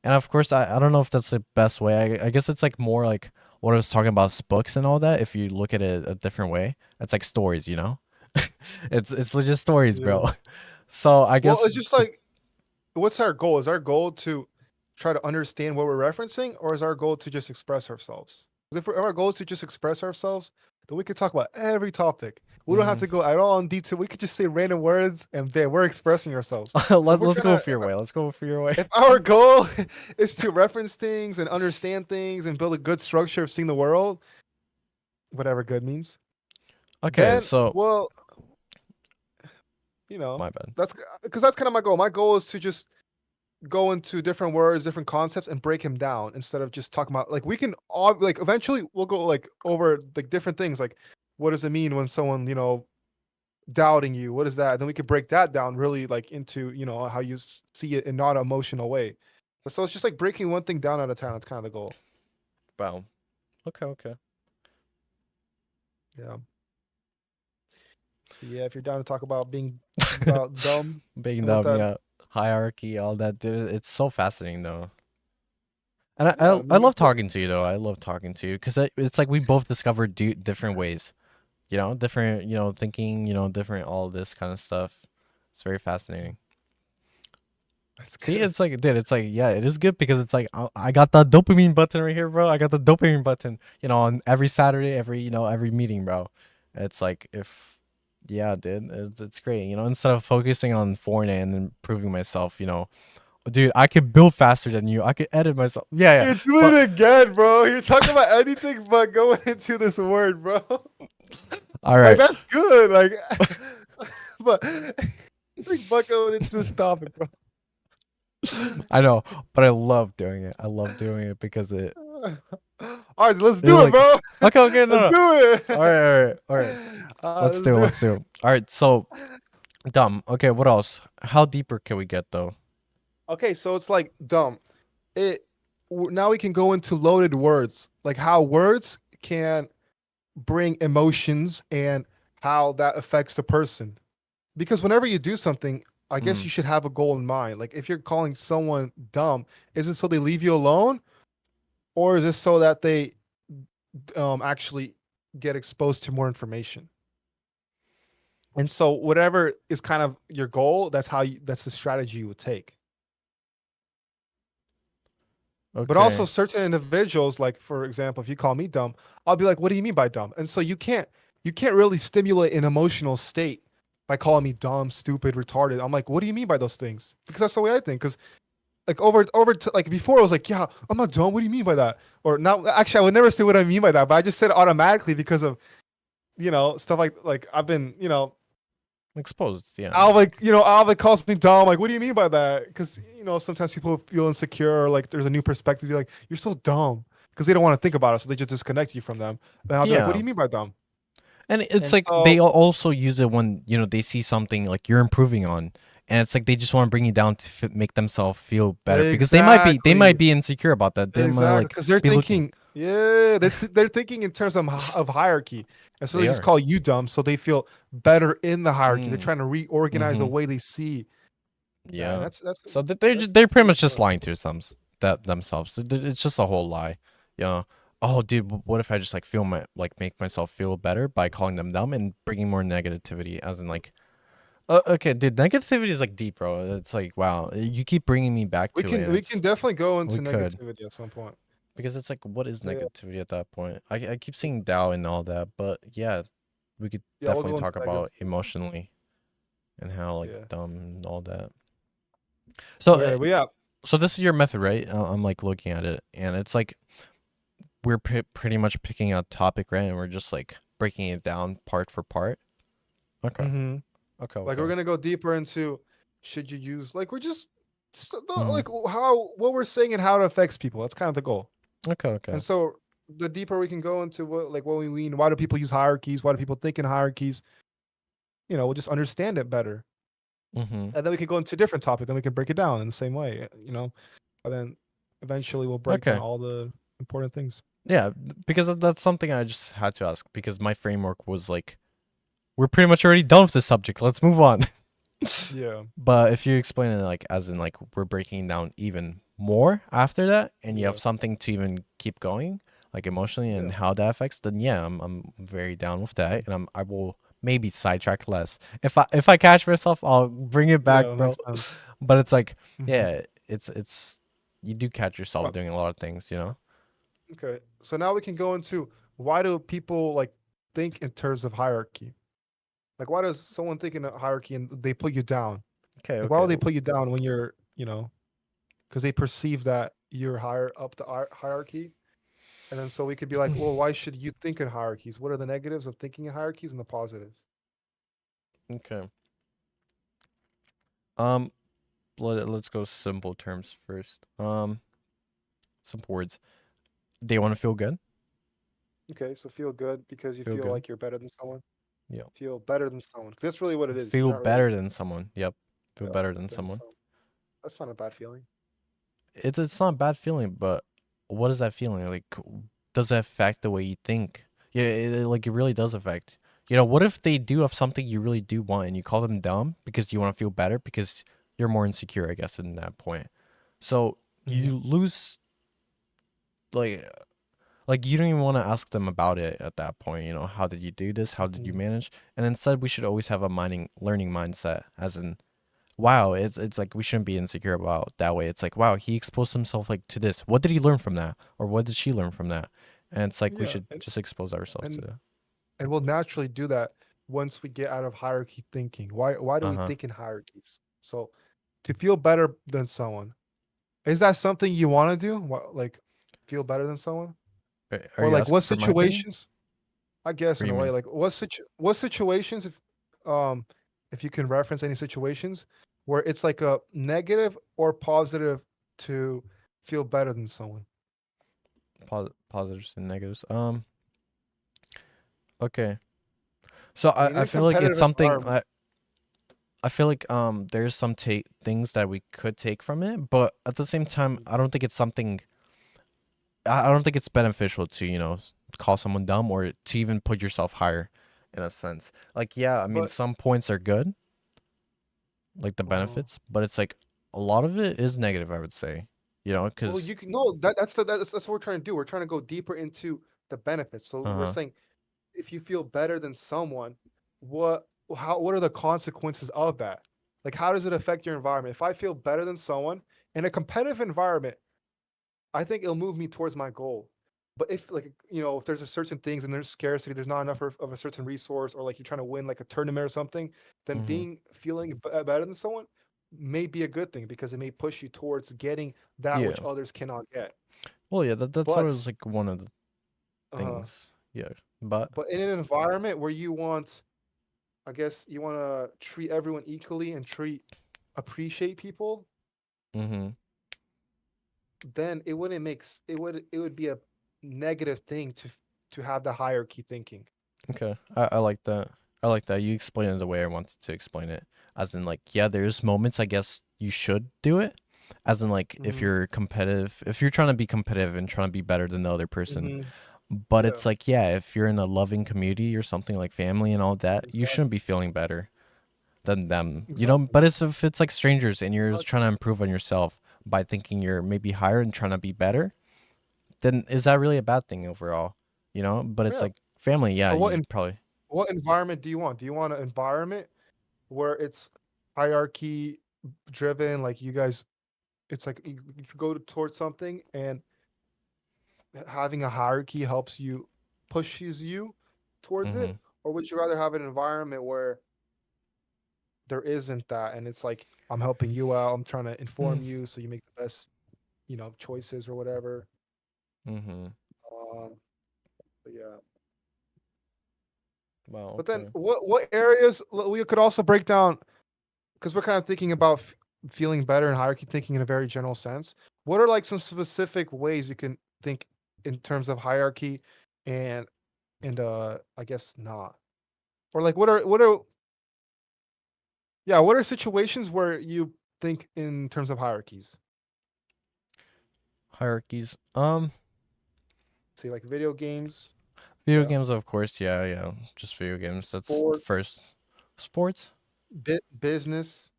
and of course, I don't know if that's the best way. I guess it's like more like what I was talking about, books and all that. If you look at it a different way, it's like stories, you know. It's legit stories, yeah. bro. So I Well, guess it's just like, what's our goal? Is our goal to try to understand what we're referencing, or is our goal to just express ourselves? 'Cause if our goal is to just express ourselves, then we could talk about every topic. We don't have hmm to go at all in detail. We could just say random words, and then we're expressing ourselves. But if let's go for your way. Let's go for your way. if our goal is to reference things and understand things and build a good structure of seeing the world, whatever good means, Okay, then so well, my bad. that's because that's kind of my goal. My goal is to just go into different words, different concepts, and break him down instead of just talking about like we can all like eventually we'll go like over like different things like what does it mean when someone doubting you? What is that? Then we could break that down really like into how you see it in not an emotional way. So it's just like breaking one thing down at a time. That's kind of the goal. Wow. Okay, okay. Yeah. So yeah, if you're down to talk about being about dumb Being and what dumb, that yeah. Hierarchy, all that, dude. It's so fascinating though. And yeah I meaning love talking to you though. I love talking to you because it's like we both discovered different ways, you know, different, you know, thinking, you know, different, all this kind of stuff. It's very fascinating. that's See, good. it's like, dude, it's like, yeah, it is good because it's like I got the dopamine button right here, bro. I got the dopamine button, you know, on every Saturday, every meeting, bro. It's like yeah, dude, it's great, you know. Instead of focusing on Fortnite and improving myself, you know, dude, I could build faster than you. I could edit myself. Yeah, You're yeah. doing But it again, bro. You're talking about anything but going into this word, bro. all Like right. that's good. Like, but like but going into this topic, bro. I know, but I love doing it. I love doing it because All right, let's it do it, like bro. okay, okay, no, Let's no. do it. All right, all right, all right. Let's Let's do it. do Let's do it. it. All right. So dumb. Okay, what else? How deeper can we get though? Okay, so it's like dumb. Now we can go into loaded words, like how words can bring emotions and how that affects the person. Because whenever you do something, I guess you Mm. should have a goal in mind. Like if you're calling someone dumb, is it so they leave you alone, or is it so that they actually get exposed to more information? And so whatever is kind of your goal, that's the strategy you would take. But also Okay. certain individuals, like for example, if you call me dumb, I'll be like, "What do you mean by dumb?" And so you can't really stimulate an emotional state by calling me dumb, stupid, retarded. I'm like, "What do you mean by those things?" Because that's the way I think. Because like like before, I was like, "Yeah, I'm not dumb. What do you mean by that?" Or now, actually, I would never say what I mean by that, but I just said it automatically because of stuff like I've been Exposed. Yeah. Alva calls me dumb. Like, what do you mean by that? Because sometimes people feel insecure, or like there's a new perspective. You're like, you're so dumb because they don't want to think about it, so they just disconnect you from them. Then I'll be like, what do Yeah. you mean by dumb? And it's And like they so also use it when they see something like you're improving on, and it's like they just want to bring you down to make themselves feel better because they might exactly, be insecure about that. They might exactly, like because they're be looking. thinking, yeah, they're thinking in terms of hierarchy, and so they They just are. call you dumb, so they feel better in the hierarchy. They're Mm. trying to reorganize the Mm-hmm. way they see. Yeah, and Yeah. that's So they're that's they're pretty pretty much just important. lying to themselves. It's just a whole lie. You know. Oh, dude, what if I just like make myself feel better by calling them dumb and bringing more negativity, as in like, okay, dude, negativity is like deep, bro. It's like, wow, you keep bringing me back We to it, can and we can it's definitely go we into could. negativity at some point. Because it's like, what is Yeah, negativity at that point? I keep saying Tao and all that, but yeah, we could yeah, we'll definitely go into talk about negativity. emotionally and how like Yeah. dumb and all that. So, Okay, but yeah, so this is your method, right? I'm like looking at it, and it's like we're pretty much picking a topic, right? And we're just like breaking it down part for part. Okay, hmm okay, like we're okay. gonna go deeper into should you use like we're just Mm-hmm. like how what we're saying and how it affects people. That's kind of the goal. Okay, okay. And so the deeper we can go into what we mean, why do people use hierarchies? Why do people think in hierarchies? We'll just understand it better, Mm-hmm. and then we can go into a different topic. Then we can break it down in the same way. And then eventually we'll break down Okay. all the important things. Yeah, because that's something I just had to ask because my framework was like, we're pretty much already done with this subject. Let's move on. Yeah. But if you explain it like as in like we're breaking down even more after that, and you Yeah. have something to even keep going, like emotionally Yeah. and how that affects, then yeah, I'm very down with that, and I will maybe sidetrack less. If I catch myself, I'll bring it back, Yeah. That bro. makes sense. But it's like, hmm yeah, it's you do catch yourself doing a lot of things, you know? Okay. So now we can go into why do people like think in terms of hierarchy? Like why does someone think in a hierarchy and they put you down? Okay, Like why okay. would they put you down when you're, because they perceive that you're higher up the hierarchy. And then so we could be like, well, why should you think in hierarchies? What are the negatives of thinking in hierarchies and the positives? Okay. Let's go simple terms first. Simple words. They want to feel good. Okay, so feel good because you Feel feel good. like you're better than someone. Yeah. Feel better than someone. 'Cause that's really what it is. You're Feel not really better than someone. Yep. Feel yeah, better than than someone. some. That's not a bad feeling. It's not a bad feeling, but what is that feeling? Like, does it affect the way you think? Yeah, like it really does affect. What if they do have something you really do want and you call them dumb because you want to feel better because you're more insecure, I guess, in that point. So hmm you lose like you don't even want to ask them about it at that point. How did you do this? How did you hmm manage? And instead, we should always have a learning mindset, as in, wow, it's like we shouldn't be insecure about that way. It's like, wow, he exposed himself like to this. What did he learn from that? Or what did she learn from that? And it's like we Yeah, should just expose ourselves to and that. and we'll naturally do that once we get out of hierarchy thinking. Why do we Uh-huh. think in hierarchies? So to feel better than someone, is that something you want to do? Like feel better than someone? Are Or you like asking what for my opinion? situations? I guess What do in you a way, mean? like what situations if you can reference any situations where it's like a negative or positive to feel better than someone. Positives and negatives. Okay. So I mean, in I a feel like it's competitive something environment. I feel like there's some things that we could take from it, but at the same time, I don't think it's something I don't think it's beneficial to, call someone dumb or to even put yourself higher in a sense. Like, yeah, I mean, But some points are good. like the Uh-huh. benefits, but it's like a lot of it is negative, I would say. You know, Well, because you can no. That's what we're trying to do. We're trying to go deeper into the benefits. So we're uh-huh. saying if you feel better than someone, what what are the consequences of that? Like how does it affect your environment? If I feel better than someone in a competitive environment, I think it'll move me towards my goal. But if like if there's a certain things and there's scarcity, there's not enough of a certain resource, or like you're trying to win like a tournament or something, then Mm-hmm. feeling better than someone may be a good thing because it may push you towards getting that which Yeah. others cannot get. Well, yeah, that's But always like one of the uh, things. Yeah. But but in an environment where you want, I guess you want to treat everyone equally and appreciate people, mm-hmm. then it wouldn't it would be a negative thing to have the hierarchy thinking. Okay. I like that. I like that. You explained it the way I wanted to explain it. As in like, yeah, there's moments I guess you should do it. As in like if Hmm. you're competitive, if you're trying to be competitive and trying to be better than the other person. Hmm. But Yeah, it's like, yeah, if you're in a loving community or something like family and all that, you shouldn't exactly, be feeling better than them. You know, exactly. but it's if it's like strangers and you're just Exactly. trying to improve on yourself by thinking you're maybe higher and trying to be better, then is that really a bad thing overall? You know, but it's Yeah, like family, yeah, but you probably what environment do you want? Do you want an environment where it's hierarchy driven, like you guys? It's like you go towards something, and having a hierarchy helps you, pushes you towards it, mhm. or would you rather have an environment where there isn't that, and it's like I'm helping you out, I'm trying to inform you so you make the best, choices or whatever. Mhm. Um, but yeah. Wow, But then okay. what areas we could also break down because we're kind of thinking about feeling better and hierarchy thinking in a very general sense. What are like some specific ways you can think in terms of hierarchy and I guess not. Or like what are yeah, what are situations where you think in terms of hierarchies? Hierarchies. Say like video games, Video yeah, games of course, yeah, yeah. Just video games. That's the sports, first. Sports, business,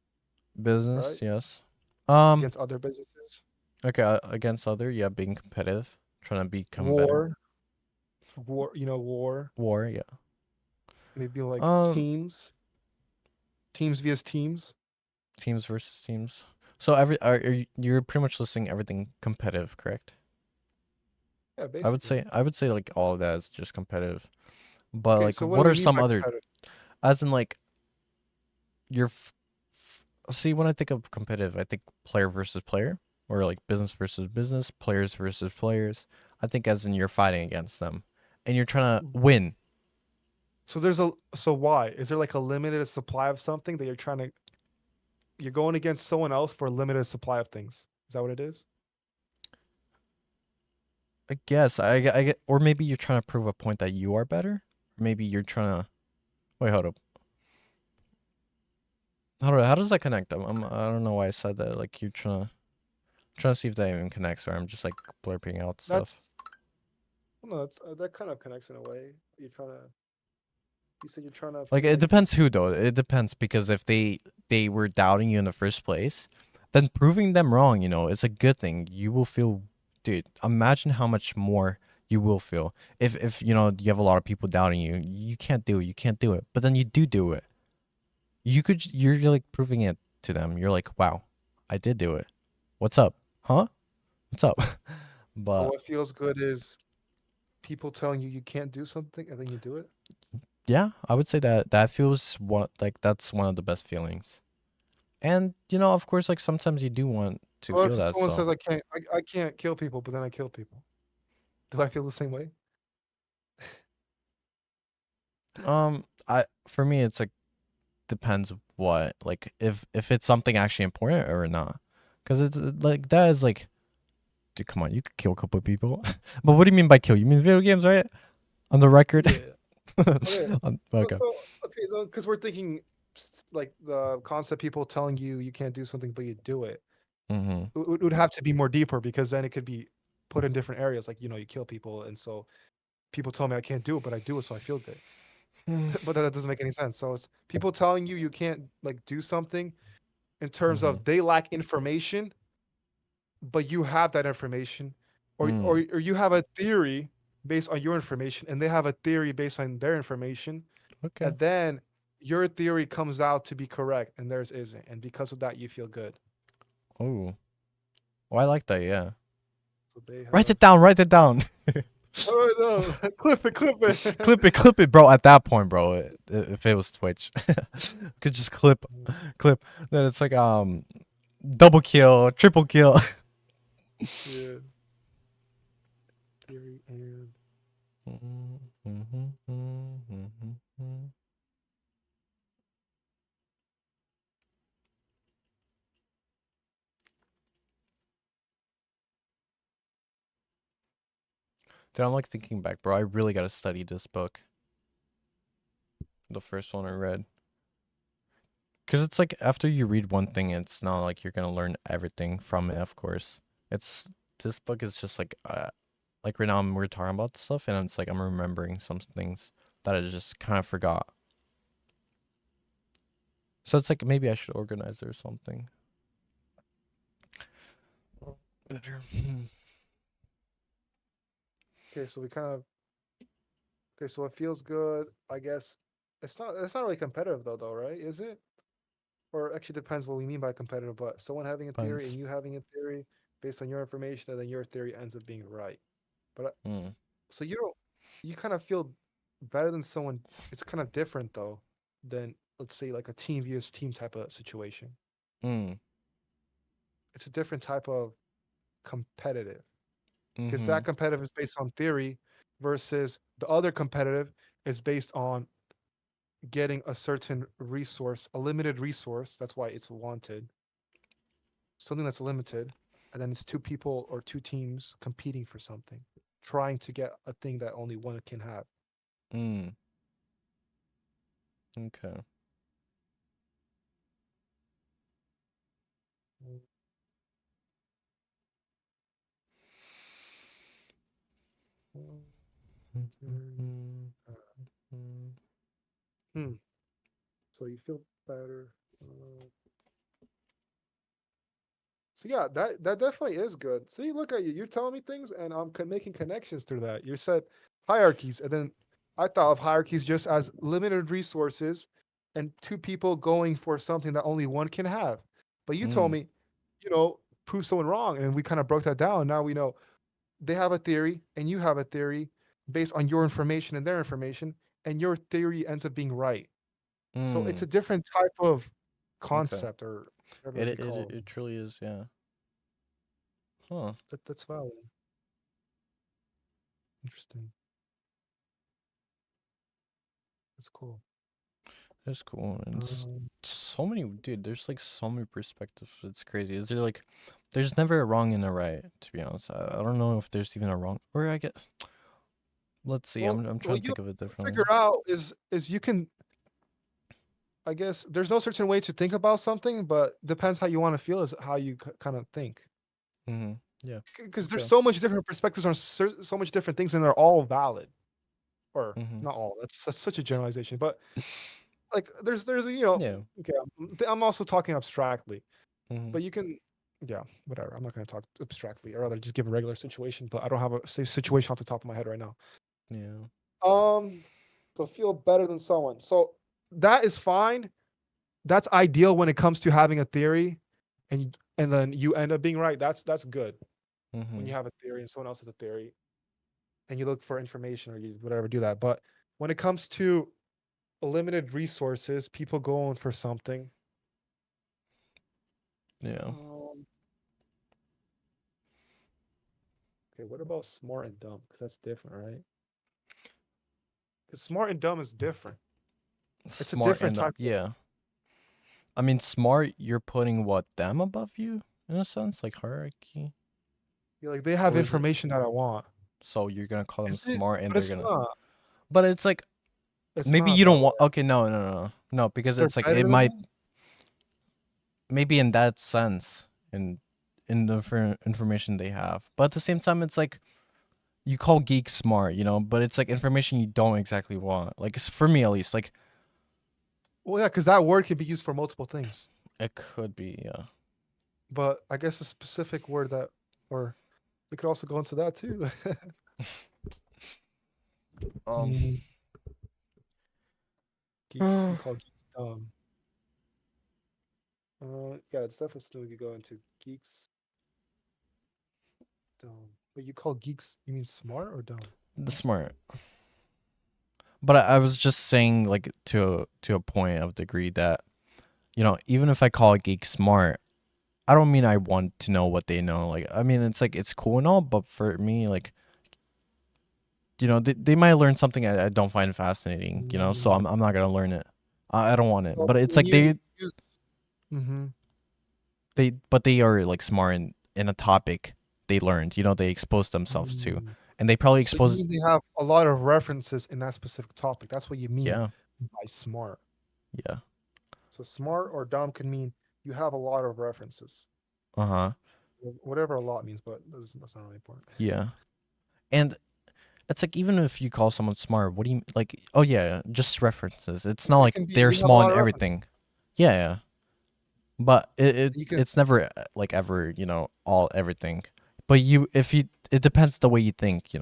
right? business, yes. Um Against other businesses. okay, against other, yeah, being competitive, trying to become better. War, war, War, yeah. maybe like Um teams vs teams. teams versus teams. So you're pretty much listing everything competitive, correct? Yeah, I would basically. say I would say like all of that is just competitive. But Okay, like so what do what we are mean some by other competitive? as in like you're see when I think of competitive, I think player versus player or like business versus business, players versus players. I think as in you're fighting against them and you're trying to win. So so why? Is there like a limited supply of something that you're going against someone else for a limited supply of things? Is that what it is? I guess I get or maybe you're trying to prove a point that you are better. Maybe you're trying to wait, hold up. How does that connect? I don't know why I said that. Like you're trying to see if that even connects, or I'm just like blurping out stuff. That's no, that kind of connects in a way. You said you're trying to Like feel it like depends who though. It depends because if they were doubting you in the first place, then proving them wrong, it's a good thing. You will feel, dude. Imagine how much more you will feel if you have a lot of people doubting you. You can't do it. You can't do it. But then you do it. You're like proving it to them. You're like, wow, I did do it. What's up? Huh? What's up? so But what feels good is people telling you you can't do something and then you do it. yeah, I would say that feels that's one of the best feelings. And of course, like sometimes you do want to Or feel if that. someone So, says I can't kill people, but then I kill people. Do I feel the same way? I for me, it's like depends what like if it's something actually important or not, because it's like that is like, dude, come on, you could kill a couple of people, but what do you mean by kill? You mean video games, right? On the record. Yeah. Okay. Okay. Okay, though, because we're thinking like the concept people telling you you can't do something but you do it. Mm-hmm. It would have to be more deeper because then it could be put in different areas. Like you kill people, and so people tell me I can't do it, but I do it, so I feel good. But that doesn't make any sense. So it's people telling you you can't like do something in terms Mm-hmm. of they lack information, but you have that information, Mm. or you have a theory based on your information, and they have a theory based on their information, Okay. and then your theory comes out to be correct and theirs isn't, and because of that, you feel good. Oh. Oh, I like that. Yeah. So they Write have. it down. Write it down. Oh no! Clip it, clip it. Clip it, bro. At that point, bro, if it was Twitch, could just clip. Then it's like double kill, triple kill. Yeah. Theory and Dude, I'm like thinking back, bro. I really gotta study this book, the first one I read, because it's like after you read one thing, it's not like you're gonna learn everything from it. Of course, it's this book is just like right now we're talking about stuff, and it's like I'm remembering some things that I just kind of forgot. So it's like maybe I should organize it or something. Better. okay, so we kind of okay, so it feels good. I guess it's not really competitive though, right? Is it? Or actually depends what we mean by competitive, but someone having a theory Depends. and you having a theory based on your information, and then your theory ends up being right. But Mm. so you don't you kind of feel better than someone. It's kind of different though than let's say like a team vs team type of situation. Mm. It's a different type of competitive because Mm-hmm. that competitive is based on theory versus the other competitive is based on getting a certain resource, a limited resource. That's why it's wanted. Something that's limited, and then it's two people or two teams competing for something, trying to get a thing that only one can have. Mm. Okay. Hmm. So you feel better. Uh, so yeah, that definitely is good. See, look at you. You're telling me things, and I'm making connections through that. You said hierarchies, and then I thought of hierarchies just as limited resources and two people going for something that only one can have. But you told Mm. me, prove someone wrong, and we kind of broke that down. Now we know they have a theory, and you have a theory based on your information and their information, and your theory ends up being right. So it's a Mm. different type of Okay. concept or whatever It we it call it, them. it truly is, yeah. Huh. That's valid. Interesting. That's cool. That's cool. And Um, so many, dude. There's like so many perspectives. It's crazy. Is there like, there's never a wrong and a right. To be honest, I don't know if there's even a wrong. Or I get. Let's see. well, I'm trying what to you think of it differently. figure out is you can. I guess there's no certain way to think about something, but depends how you want to feel is how you kind of think. Mm-hmm. Yeah. Because there's Okay. so much different perspectives on so much different things, and they're all valid. Or Mm-hmm. not all. That's such a generalization, but like there's Yeah. okay. I'm also talking abstractly. Mm-hmm. But you can, yeah, whatever. I'm not going to talk abstractly. I'd rather just give a regular situation, but I don't have a situation off the top of my head right now. Yeah. Um, so feel better than someone. So that is fine. That's ideal when it comes to having a theory, and then you end up being right. That's good when Mm-hmm. you have a theory and someone else has a theory, and you look for information or you whatever do that. But when it comes to limited resources, people going for something. Yeah. Um, okay, what about smart and dumb? Because that's different, right? Because smart and dumb is different. It's a Smart different and type of yeah. I mean, smart. You're putting what them above you in a sense, like hierarchy, yeah, like they have or is it? information that I want. So you're gonna call them Is it? smart, and But they're it's gonna. not. But it's like It's maybe not you that don't want. way. Okay, no, because They're it's like better it than might me. maybe in that sense in the information they have, but at the same time, it's like you call geeks smart, but it's like information you don't exactly want. Like it's for me at least. Like Well, yeah, because that word can be used for multiple things. It could be, yeah. But I guess a specific word that, or we could also go into that too. Um, Mm, geeks, we call geeks dumb. Yeah, it's definitely something we could go into. Geeks dumb. But you call geeks, you mean smart or dumb? the smart. But I was just saying, like, to a point of degree that, even if I call a geek smart, I don't mean I want to know what they know. Like, I mean, it's like it's cool and all, but for me, like, they might learn something I don't find fascinating. So Mm. I'm not gonna learn it. I don't want it. So But it's when like you use, mm-hmm. they are like smart in a topic they learned. They exposed themselves to, Mm. and they probably So you exposed. mean they have a lot of references in that specific topic? That's what you mean Yeah, by smart. yeah, So smart or dumb can mean you have a lot of references. uh-huh, Whatever a lot means, but that's not really important. yeah. And it's like, even if you call someone smart, what do you like? Oh yeah, just references. It's not It like can be they're you have a small lot in of references. everything. Yeah, yeah. But You can it's never like ever, all everything. But it depends the way you think. It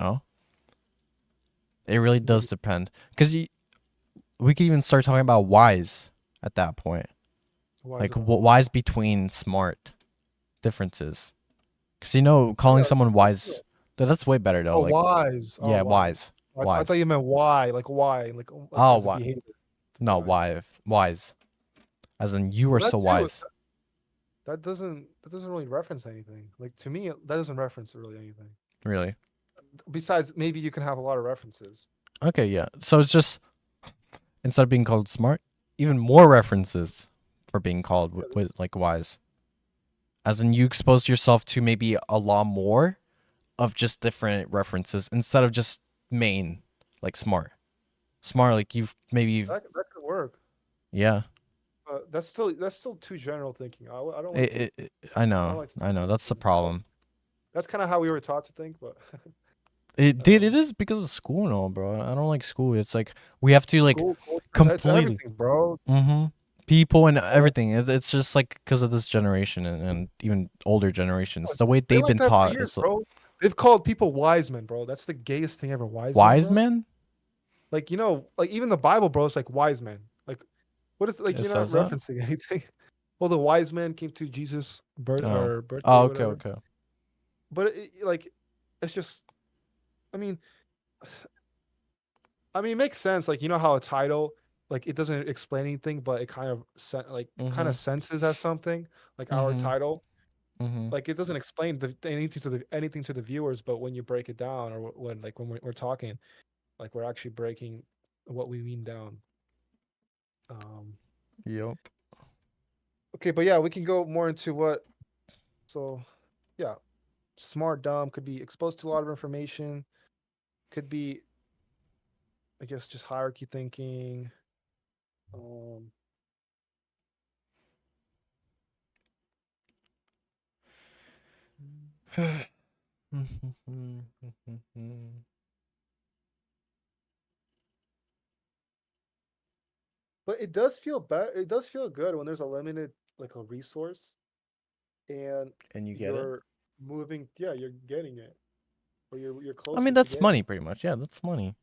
really what does depend. Because we could even start talking about whys at that point. why is Like, it about? whys between smart differences. Because, calling Yeah, someone let's do wise, it. that's way better though. Oh, Like, wise. Oh, yeah, wise. wise. I thought Wise. you meant why, like why, like Oh, as a why? behavior. No, Why? why? Wise. As in, you are Well, so that too. wise. That doesn't really reference anything. Like to me, that doesn't reference really anything. Really. Besides, maybe you can have a lot of references. Okay, yeah. So it's just, instead of being called smart, even more references for being called Yeah, with like wise. As in, you expose yourself to maybe a lot more of just different references instead of just main, like smart. Smart, like you've maybe, that could work. yeah. That's still too general thinking. I don't like It, to it, it- I I don't know, like to I know. That's the think. problem. That's kind of how we were taught to think, but Dude, it um, is because of school and all, bro. I don't like school. It's like we have to like school culture, that's completely, everything, bro. people and Uh, everything. It's just like because of this generation and even older generations, It's the way been they've like been that for taught years, is bro. They've called people wise men, bro. That's the gayest thing ever. Wise men, wise bro. men. Like like even the Bible, bro. It's like wise men. Like what is like It you're not says that. referencing anything. Well, the wise man came to Jesus' birth Oh, or oh, birthday or okay, whatever. okay. But like it's just. I mean, it makes sense. Like you know how a title like it doesn't explain anything, but it kind of kind of Mhm, senses as something. Like our mhm, title, mhm. like it doesn't explain anything to the viewers, but when you break it down or when we're talking, like we're actually breaking what we mean down. Um, Yep. okay, but yeah, we can go more into what. So yeah, smart, dumb could be exposed to a lot of information. Could be, I guess, just hierarchy thinking. Um, but it does feel bad. It does feel good when there's a limited like a resource and And you get it. you're moving. Yeah, you're getting it, or you're I closer mean, to that's getting money, it. pretty much. Yeah, that's money.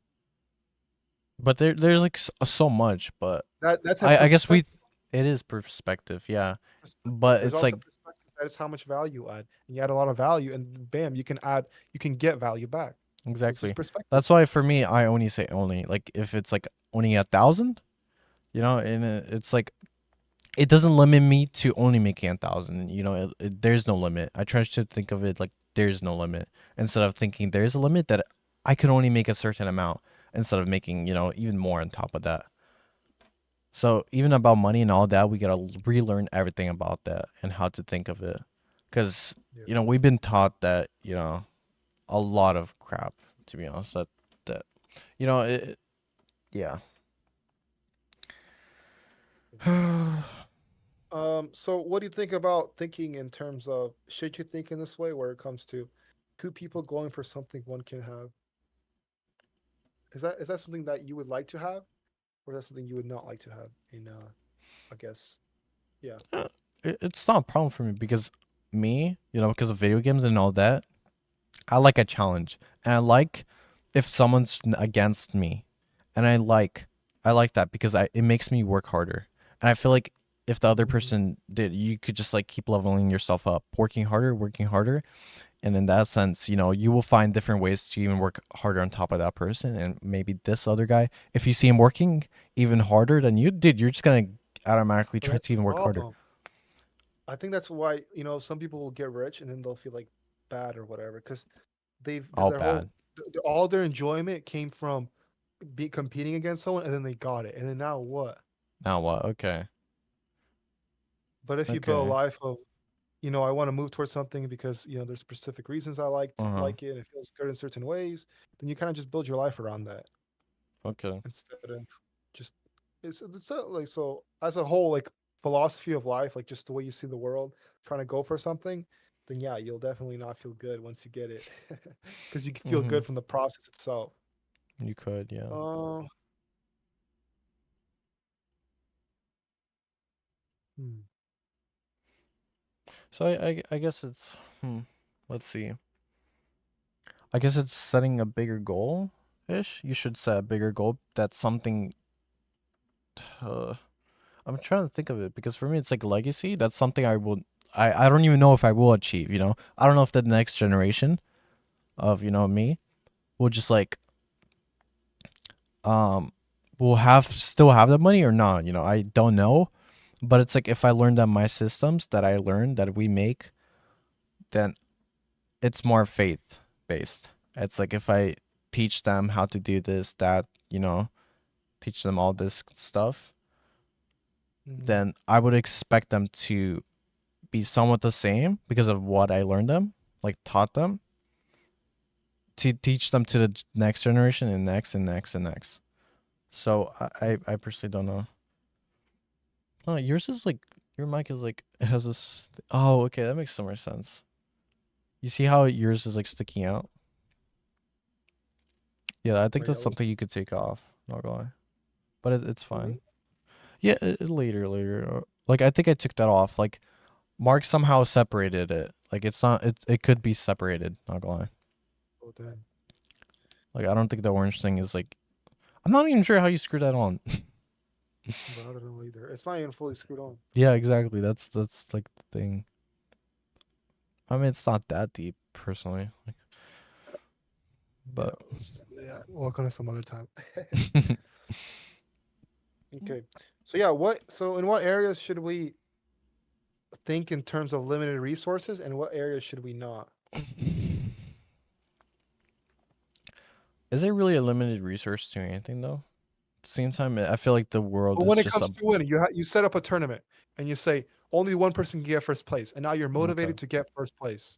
But there's like so much. But That's a I guess perspective. it is perspective. Yeah, Perspective. but There's it's also like perspective that is how much value you add, and you add a lot of value, and bam, you can get value back. It's just exactly. perspective. That's why for me, I only say only. Like if it's like only 1,000, and it's like it doesn't limit me to only making 1,000. There's no limit. I try to think of it like there's no limit instead of thinking there's a limit that I could only make a certain amount instead of making even more on top of that. So even about money and all that, we gotta relearn everything about that and how to think of it, because Yeah. we've been taught that a lot of crap, to be honest. That it, yeah. So what do you think about thinking in terms of should you think in this way where it comes to two people going for something one can have? Is that something that you would like to have, or is that something you would not like to have? In I guess, yeah. it's not a problem for me because me, because of video games and all that, I like a challenge, and I like if someone's against me, and I like that because it makes me work harder, and I feel like if the other Mhm. person did, you could just like keep leveling yourself up, working harder, and in that sense, you will find different ways to even work harder on top of that person, and maybe this other guy, if you see him working even harder than you did, you're just gonna automatically But try that's to the even work harder. problem. I think that's why some people will get rich and then they'll feel like bad or whatever because All their whole bad. all their enjoyment came from be competing against someone and then they got it and then now what? Now what? Okay. But if you build a Okay. life of I want to move towards something because there's specific reasons I Uh-huh. like it and it feels good in certain ways, then you kind of just build your life around that Okay. instead of just it's not like so as a whole like philosophy of life like just the way you see the world trying to go for something, then yeah, you'll definitely not feel good once you get it because you can feel Mm-hmm. good from the process itself. You could, yeah. uh hmm. So I guess it's let's see. I guess it's setting a bigger goal ish. You should set a bigger goal. That's something uh, I'm trying to think of it because for me it's like legacy. That's something I don't even know if I will achieve, I don't know if the next generation of, me will just like um will have still have the money or not, I don't know. But it's like if I learn that my systems that I learned that we make, then it's more faith based. It's like if I teach them how to do this, that, teach them all this stuff, Hmm. then I would expect them to be somewhat the same because of what I learned them, like taught them, to teach them to the next generation and next and next and next. So I personally don't know. Oh, yours is like your mic is like it has this. Oh, okay, that makes so much sense. You see how yours is like sticking out? Yeah, I think Wait, I that's was something you could take off. Not gonna lie, but it's for fine. me. Yeah, later. Like I think I took that off. Like Mark somehow separated it. Like it's not. It could be separated. Not gonna lie. Oh damn. Like I don't think the orange thing is like. I'm not even sure how you screw that on. But I don't know either, it's not even fully screwed on. Yeah, exactly. That's like the thing. I mean, it's not that deep personally, like, Yeah, but yeah, we'll work on it some other time. Okay. So yeah, in what areas should we think in terms of limited resources and what areas should we not? is it really a limited resource to anything though? At the same time, I feel like the world But is when it just comes a to winning, you set up a tournament and you say only one person can get first place, and now you're okay. motivated to get first place.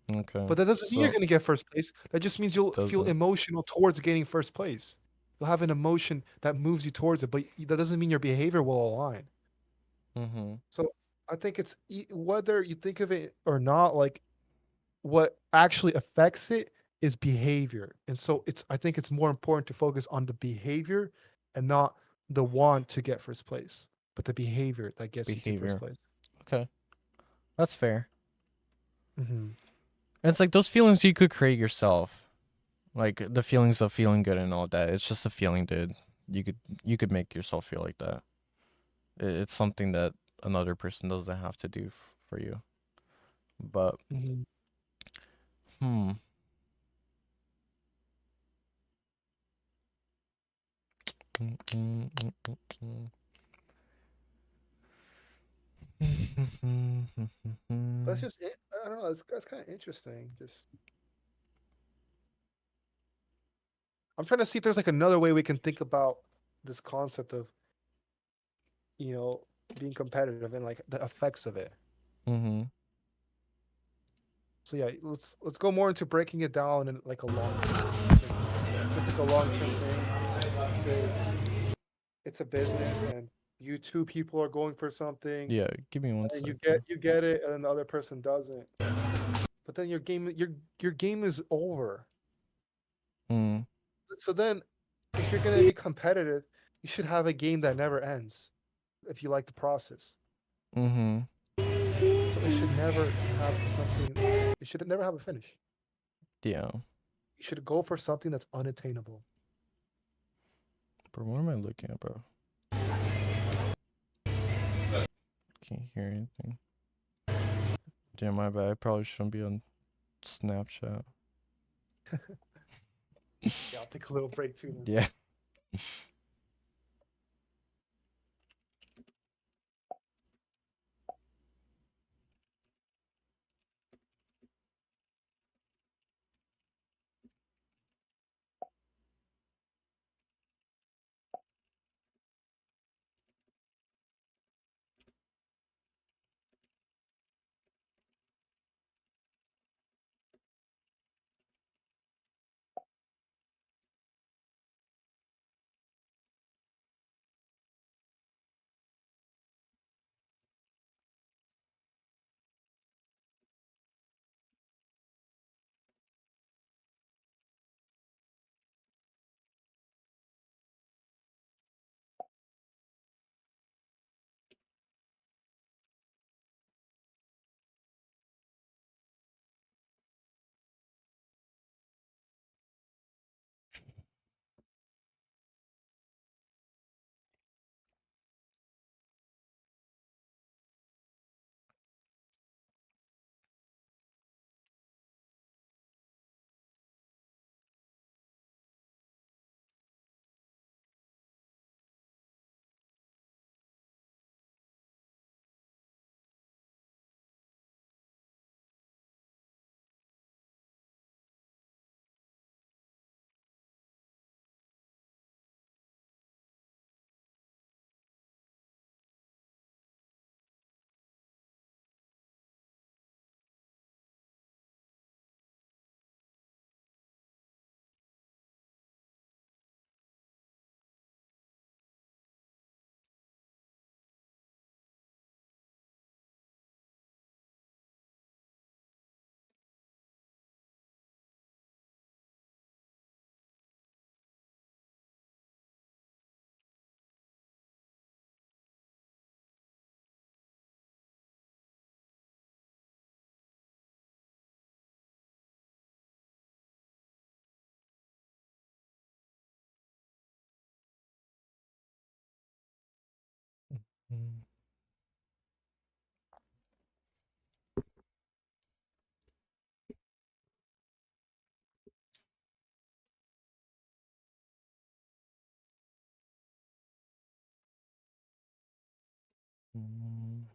Okay, But that doesn't mean you're so going to get first place. That just means you'll feel doesn't. emotional towards getting first place. You'll have an emotion that moves you towards it, but that doesn't mean your behavior will align. Mm-hmm. So I think it's whether you think of it or not, like what actually affects it is behavior. And so I think it's more important to focus on the behavior and not the want to get first place, but the behavior that gets you to first Behavior. place. Okay, that's fair. Hmm. And it's like those feelings you could create yourself, like the feelings of feeling good and all that. It's just a feeling, dude. You could make yourself feel like that. It's something that another person doesn't have to do for you. But Hmm. hmm. Mm, mm, mm, mm, mm. That's just it. I don't know. That's kind of interesting. Just I'm trying to see if there's like another way we can think about this concept of you know being competitive and like the effects of it. Mhm. So yeah, let's go more into breaking it down in like a long term thing. If it's like a long term thing, let's say it's a business and you two people are going for something Yeah, give me one and sec. you get it and then the other person doesn't. But then your game is over. Mm. So then if you're gonna be competitive, you should have a game that never ends. if you like the process. Mm-hmm. So it should never have something. It should never have a finish. Yeah. You should go for something that's unattainable. Bro, what am I looking at, bro? Can't hear anything. Damn, my bad. I probably shouldn't be on Snapchat. Yeah, I'll take a little break too. Man. Yeah. Mm. Mm.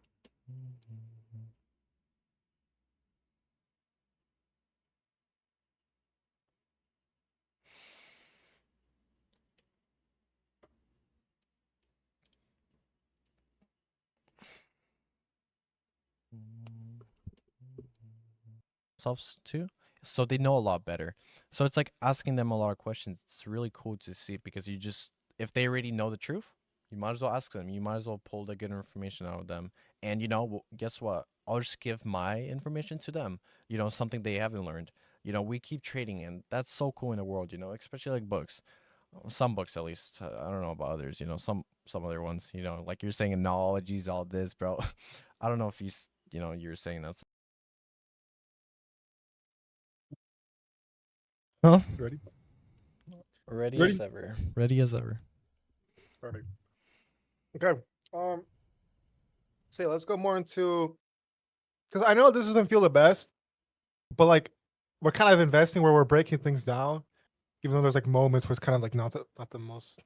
Selves too, so they know a lot better. So it's like asking them a lot of questions. It's really cool to see because you just, if they already know the truth, you might as well ask them. You might as well pull the good information out of them. And guess what? I'll just give my information to them. Something they haven't learned. We keep trading, and that's so cool in the world. Especially like books. Some books, at least. I don't know about others. Some other ones. Like you're saying, analogies, all this, bro. I don't know if you're saying that's. Huh? Ready? Ready Ready? as ever. Ready as ever. Perfect. Okay. So let's go more into because I know this doesn't feel the best, but like we're kind of investing where we're breaking things down, even though there's like moments where it's kind of like not the most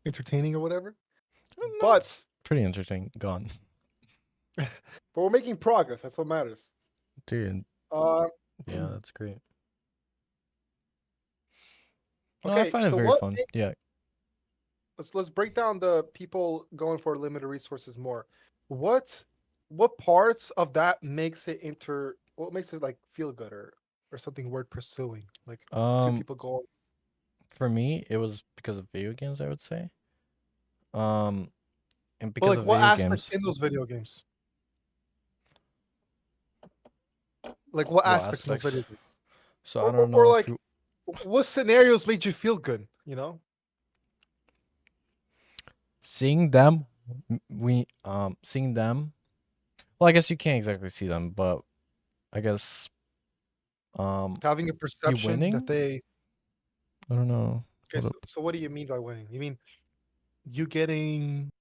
entertaining or whatever. No, But it's pretty interesting. Gone. but we're making progress. That's what matters. Dude, Uh, yeah, that's great. No, I okay. find it So very fun. Yeah. let's break down the people going for limited resources more. What what parts of that makes it what makes it like feel good or something worth pursuing? Like two Um, people go for me, it was because of video games, I would say. Um, and but because like of what video aspects games, in those video games? Like what what aspects in those aspects? video games? So I Or, don't know if like you what scenarios made you feel good, you know? seeing them We seeing them. Well, I guess you can't exactly see them, but I guess Having a you perception that winning. they. I don't know. Okay, What so, up? so what do you mean by winning? You mean you getting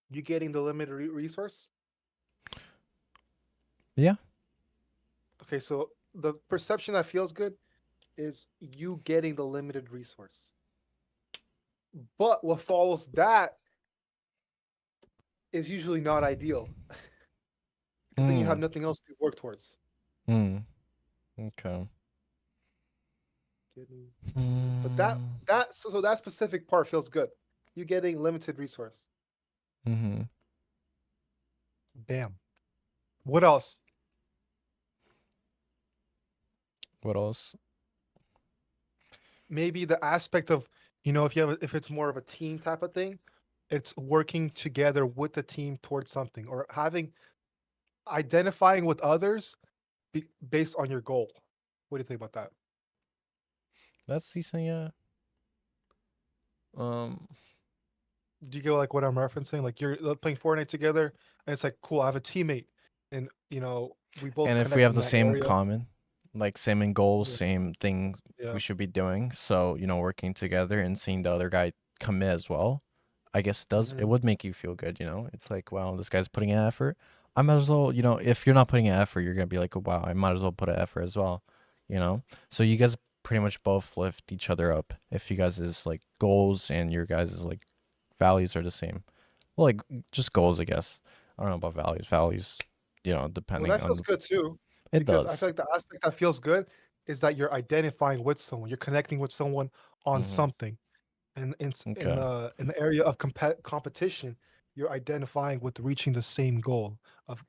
the limited resource? Yeah. Okay, so the perception that feels good is you getting the limited resource. But what follows that is usually not ideal because then you have Hmm. nothing else to work towards. Hmm. Okay. Getting But that Hmm. that so, so that specific part feels good. You getting limited resource. Mm-hmm. Bam. What else? What else? Maybe the aspect of, if it's more of a team type of thing, it's working together with the team towards something, or identifying with others based on your goal. What do you think about that? That's decent. Yeah. Um. Do you get like what I'm referencing? Like you're playing Fortnite together, and it's like, cool, I have a teammate, and we both And if we connect have in the that same area. common, like same in goals, Yeah, same thing yeah. we should be doing, so working together and seeing the other guy commit as well, I guess it does. It Hmm. would make you feel good. It's like, wow, this guy's putting in effort. I might as well. If you're not putting in effort, you're gonna be like, oh, wow, I might as well put an effort as well. You know. So you guys pretty much both lift each other up if you guys' like goals and your guys' like values are the same. Well, like just goals, I guess. I don't know about values. Values, Well, depending that feels on good too, it because I does. feel like the aspect that feels good is that you're identifying with someone, you're connecting with someone on Mm-hmm. something, and Okay. in the area of competition, you're identifying with reaching the same goal of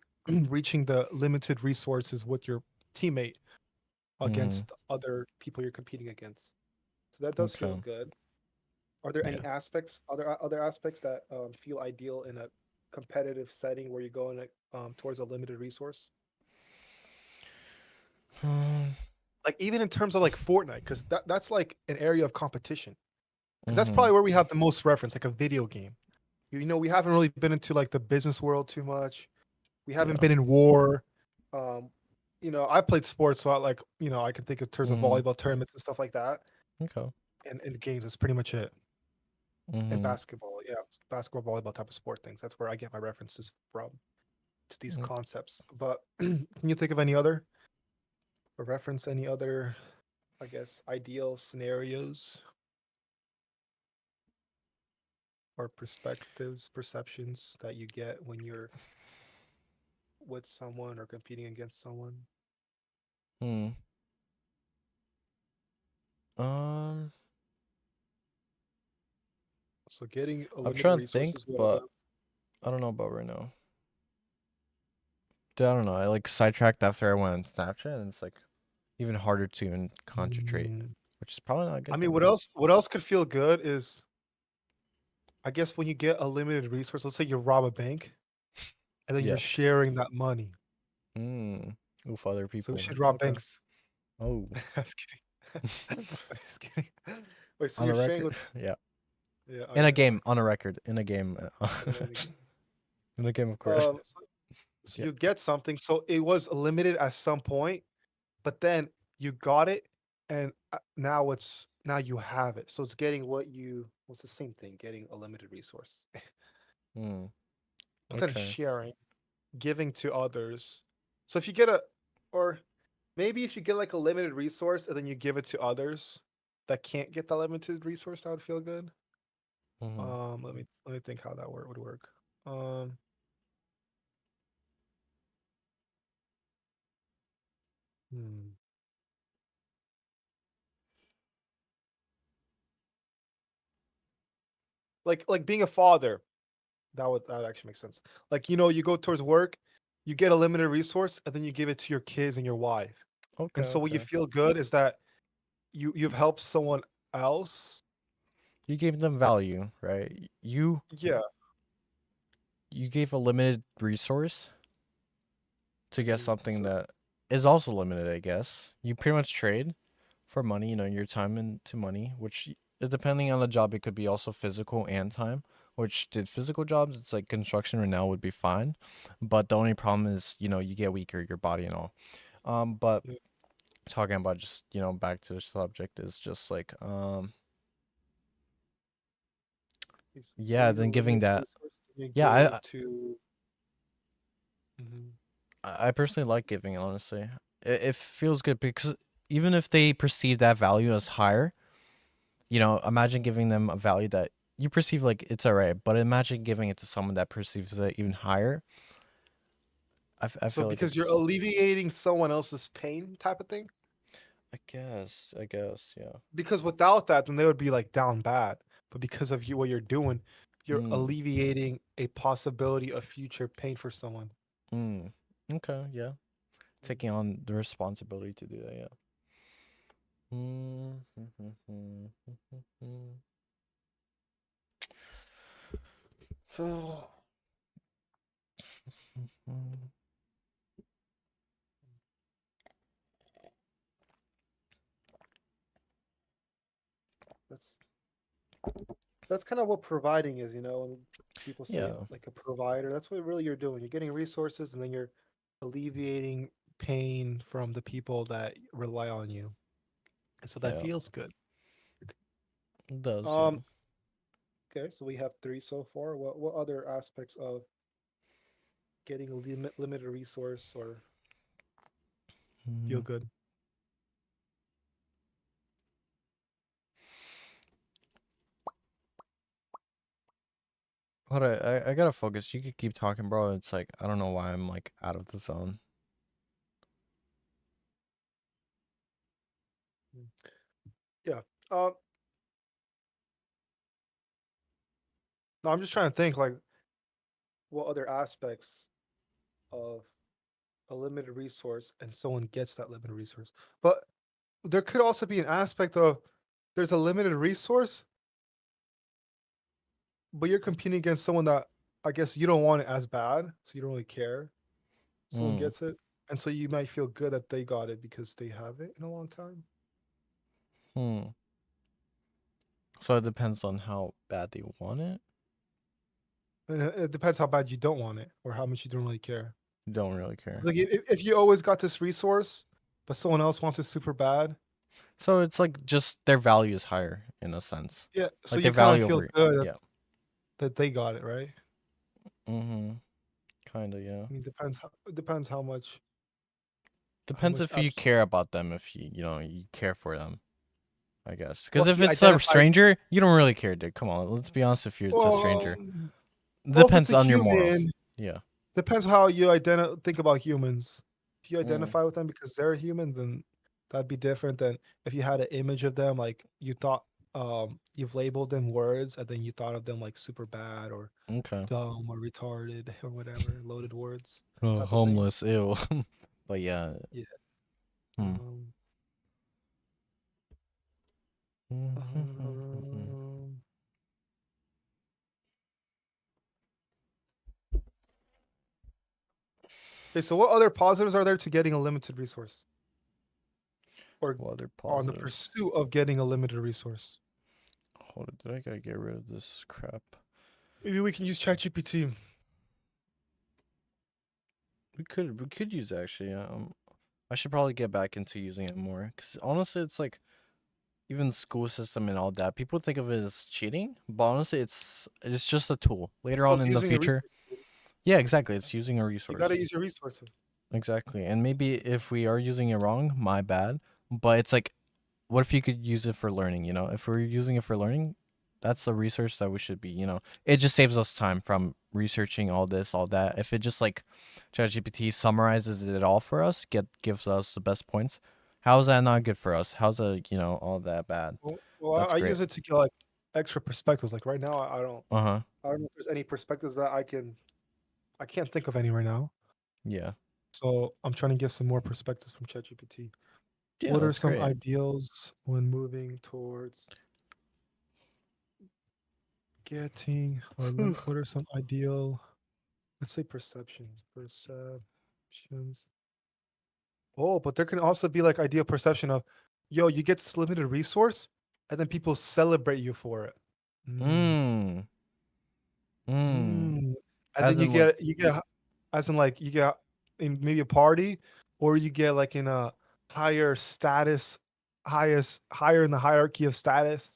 reaching the limited resources with your teammate Mm-hmm. against other people you're competing against. So that does feel Okay. good. Are there Yeah. any aspects, other aspects that feel ideal in a competitive setting where you're going towards a limited resource? Like even in terms of like Fortnite, because that's like an area of competition. Because that's Mm-hmm. probably where we have the most reference, like a video game. We haven't really been into like the business world too much. We haven't Yeah. been in war. Um, I played sports, so I can think in terms of Mm-hmm. volleyball tournaments and stuff like that. Okay. And games, that's pretty much it. And Mm-hmm. basketball, yeah, basketball, volleyball type of sport things. That's where I get my references from to these Mm. concepts. But can you think of any other or reference any other, I guess, ideal scenarios or perspectives, perceptions that you get when you're with someone or competing against someone? Hmm. Um, So getting a I'm limited trying to think, resources, what but other? I don't know about right now. I don't know. I like sidetracked after I went on Snapchat, and it's like even harder to even concentrate, Mm. which is probably not a I good mean, thing. what else could feel good is, I guess, when you get a limited resource, let's say you rob a bank and then you're Yeah. sharing that money. Mm. Oof, other So we people. should rob Okay. banks. Oh, I was kidding. I was kidding. Wait, so on you're a sharing record. with, Yeah. yeah, oh In a yeah, game, on a record, in a game, okay. in a game, of course. So Yeah. you get something. So it was limited at some point, but then you got it, and now you have it. So it's getting what's the same thing, getting a limited resource, Mm. but then Okay. sharing, giving to others. So if you get a, or maybe if you get like a limited resource and then you give it to others that can't get the limited resource, that would feel good. Mm-hmm. Let me think how that would work. Um, hmm. Like being a father, that would actually make sense. Like you go towards work, you get a limited resource, and then you give it to your kids and your wife. Okay. And so what you Okay. feel good is that you've helped someone else. You gave them value, right? Yeah. You gave a limited resource to get something So that is also limited, I guess. You pretty much trade for money, your time into money, which depending on the job, it could be also physical and time. Which did physical jobs, it's like construction right now would be fine, but the only problem is you get weaker, your body and all. But Yeah. talking about just back to the subject is just like yeah, Getting a then giving limited that. resource and then Yeah, getting to. Mhm. I personally like giving it, honestly. It feels good because even if they perceive that value as higher, imagine giving them a value that you perceive like it's alright, but imagine giving it to someone that perceives it even higher. I So feel like because you're it's. alleviating someone else's pain, type of thing. I guess, yeah. Because without that, then they would be like down bad. But because of you, what you're doing, you're Mm, alleviating a possibility of future pain for someone. mm. Okay, yeah. Taking on the responsibility to do that, yeah. Mm, That's that's kind of what providing is, when people say Yeah, like a provider, that's what really you're doing. You're getting resources and then you're alleviating pain from the people that rely on you. And so that yeah. feels good. It does, yeah. Um, okay, so we have three so far. What other aspects of getting a limited resource or feel Mm. good? Hold on, I gotta focus. You could keep talking, bro. It's like I don't know why I'm like out of the zone. Mm. Yeah. Um, no, I'm just trying to think like what other aspects of a limited resource and someone gets that limited resource. But there could also be an aspect of there's a limited resource, but you're competing against someone that I guess you don't want it as bad, so you don't really care. Someone Mm. gets it, and so you might feel good that they got it because they have it in a long time. Hmm. So it depends on how bad they want it. And it depends how bad you don't want it or how much you don't really care. Don't really care. Like if you always got this resource, but someone else wants it super bad, So it's like just their value is higher in a sense. yeah. So Like their you kind of value feel over. good Yeah. that they got it, right? Mm-hmm. Kinda, yeah. I mean, depends how Depends much if you care about them, if you care for them, I guess. Because well if he it's a identified. stranger, you don't really care, dude. Come on, let's be honest. If it's a Well, stranger, well, if it's depends a on your morals. human, Yeah. depends how you think about humans. If you Mm. identify with them because they're a human, then that'd be different than if you had an image of them, like you thought you've labeled them words and then you thought of them like super bad or Okay. dumb or retarded or whatever, loaded words Oh, type of thing. homeless, ew. But yeah. Yeah. Hmm. Um, um, okay, so what other positives are there to getting a limited resource or What other on the positives? pursuit of getting a limited resource? Hold it. Did I gotta get rid of this crap? Maybe we can use ChatGPT. We could use it, actually. I should probably get back into using it more. Cause honestly, it's like even school system and all that. People think of it as cheating, but honestly, it's just a tool. Later on Of in the using a future, resource. yeah, exactly. It's using a You got resource. to use your resources. Exactly. And maybe if we are using it wrong, my bad. But it's like, what if you could use it for learning? If we're using it for learning, that's the research that we should be. It just saves us time from researching all this, all that. If it just like ChatGPT summarizes it all for us, gives us the best points. How is that not good for us? How's that, all that bad? Well, That's I great. use it to get like extra perspectives. Like right now, Uh huh. I don't know if there's any perspectives that I can't think of any right now. Yeah. So I'm trying to get some more perspectives from ChatGPT. Yeah, What are that's some great. ideals when moving towards getting or what are some ideal, let's say perceptions. Oh, but there can also be like ideal perception of, yo, you get this limited resource, and then people celebrate you for it. Mm. Mm. Mm. Mm. And As then in like as in like you get in maybe a party, or you get like in a higher status, higher in the hierarchy of status,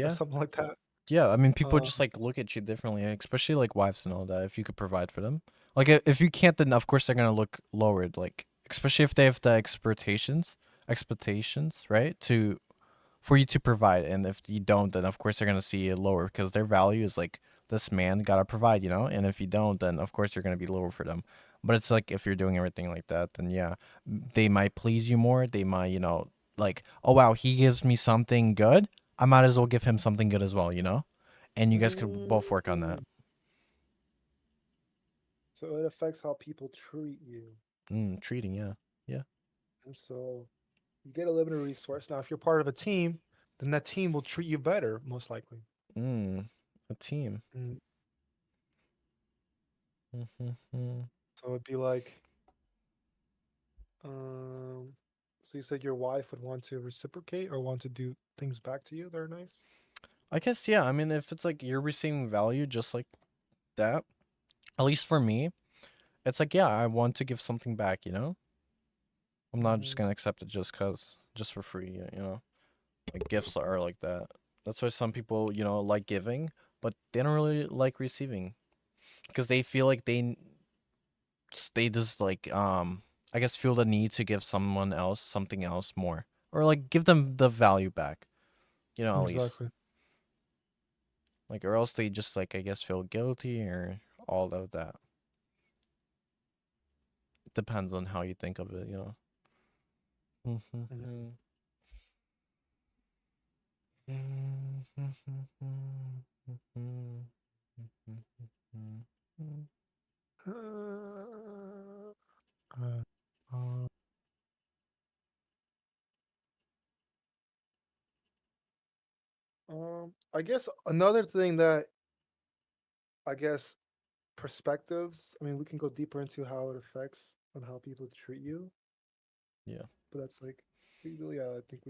or yeah. something like that. Yeah, I mean, people Uh, just like look at you differently, especially like wives and all that. If you could provide for them, like if you can't, then of course they're gonna look lowered. Like especially if they have the expectations, right? To for you to provide, and if you don't, then of course they're gonna see you lower because their value is like this man gotta provide, you know. And if you don't, then of course you're gonna be lower for them. But it's like if you're doing everything like that, then yeah, they might please you more. They might, like, oh wow, he gives me something good. I might as well give him something good as well, you know? And you guys could both work on that. mm, so it affects how people treat you. Treating, yeah. Yeah. And so you get a limited resource. Now, if you're part of a team, then that team will treat you better, most likely. A team. Mm. Mm-hmm. So it'd be like, um, so you said your wife would want to reciprocate or want to do things back to you that are nice? I guess, yeah. I mean, if it's like you're receiving value just like that, at least for me, it's like, yeah, I want to give something back, you know? I'm not just Mm-hmm. gonna accept it just for free, you know? Like gifts are like that. That's why some people, like giving, but they don't really like receiving because they feel like they just like I guess feel the need to give someone else something else more or like give them the value back, at least. Exactly. Like or else they just like I guess feel guilty or all of that. Depends on how you think of it, you know. Mhm. Uh, uh, I guess another thing that I guess perspectives. I mean, we can go deeper into how it affects on how people treat you, Yeah. but that's like, yeah, I think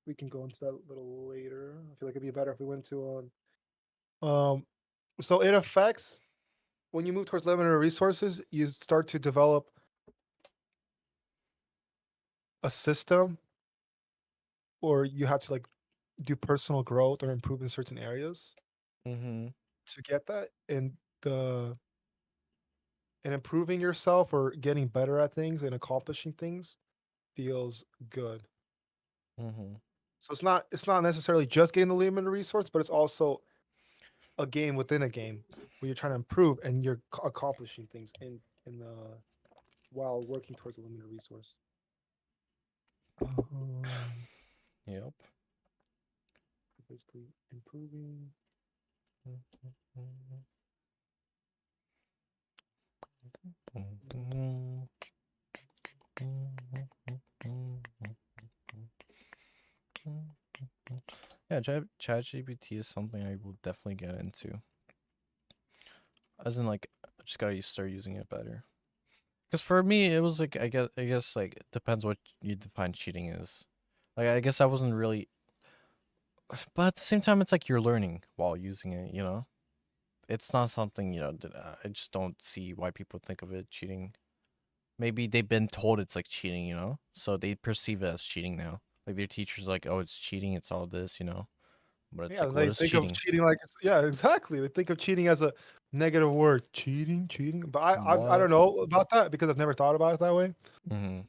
we can go into that a little later. I feel like it'd be better if we went to so it affects when you move towards limited resources, you start to develop a system, or you have to like do personal growth or improve in certain areas Mhm. to get that, and the and improving yourself or getting better at things and accomplishing things feels good. Mhm. So it's not necessarily just getting the limited resource, but it's also a game within a game where you're trying to improve and you're accomplishing things in while working towards a limited resource. Um, Yep. basically improving. Yeah, ChatGPT is something I will definitely get into. As in, like, I just gotta start using it better. Because for me, it was like I guess like it depends what you define cheating is. Like I guess I wasn't really, but at the same time, it's like you're learning while using it. You know, it's not something that I just don't see why people think of it cheating. Maybe they've been told it's like cheating, so they perceive it as cheating now. Like their teachers like, oh, it's cheating, it's all this, but it's Yeah, like, and what they is think of cheating? cheating like it's, yeah, exactly. They think of cheating as a negative word. Cheating, cheating. But I What? don't know about that because I've never thought about it that way. Mm-hmm.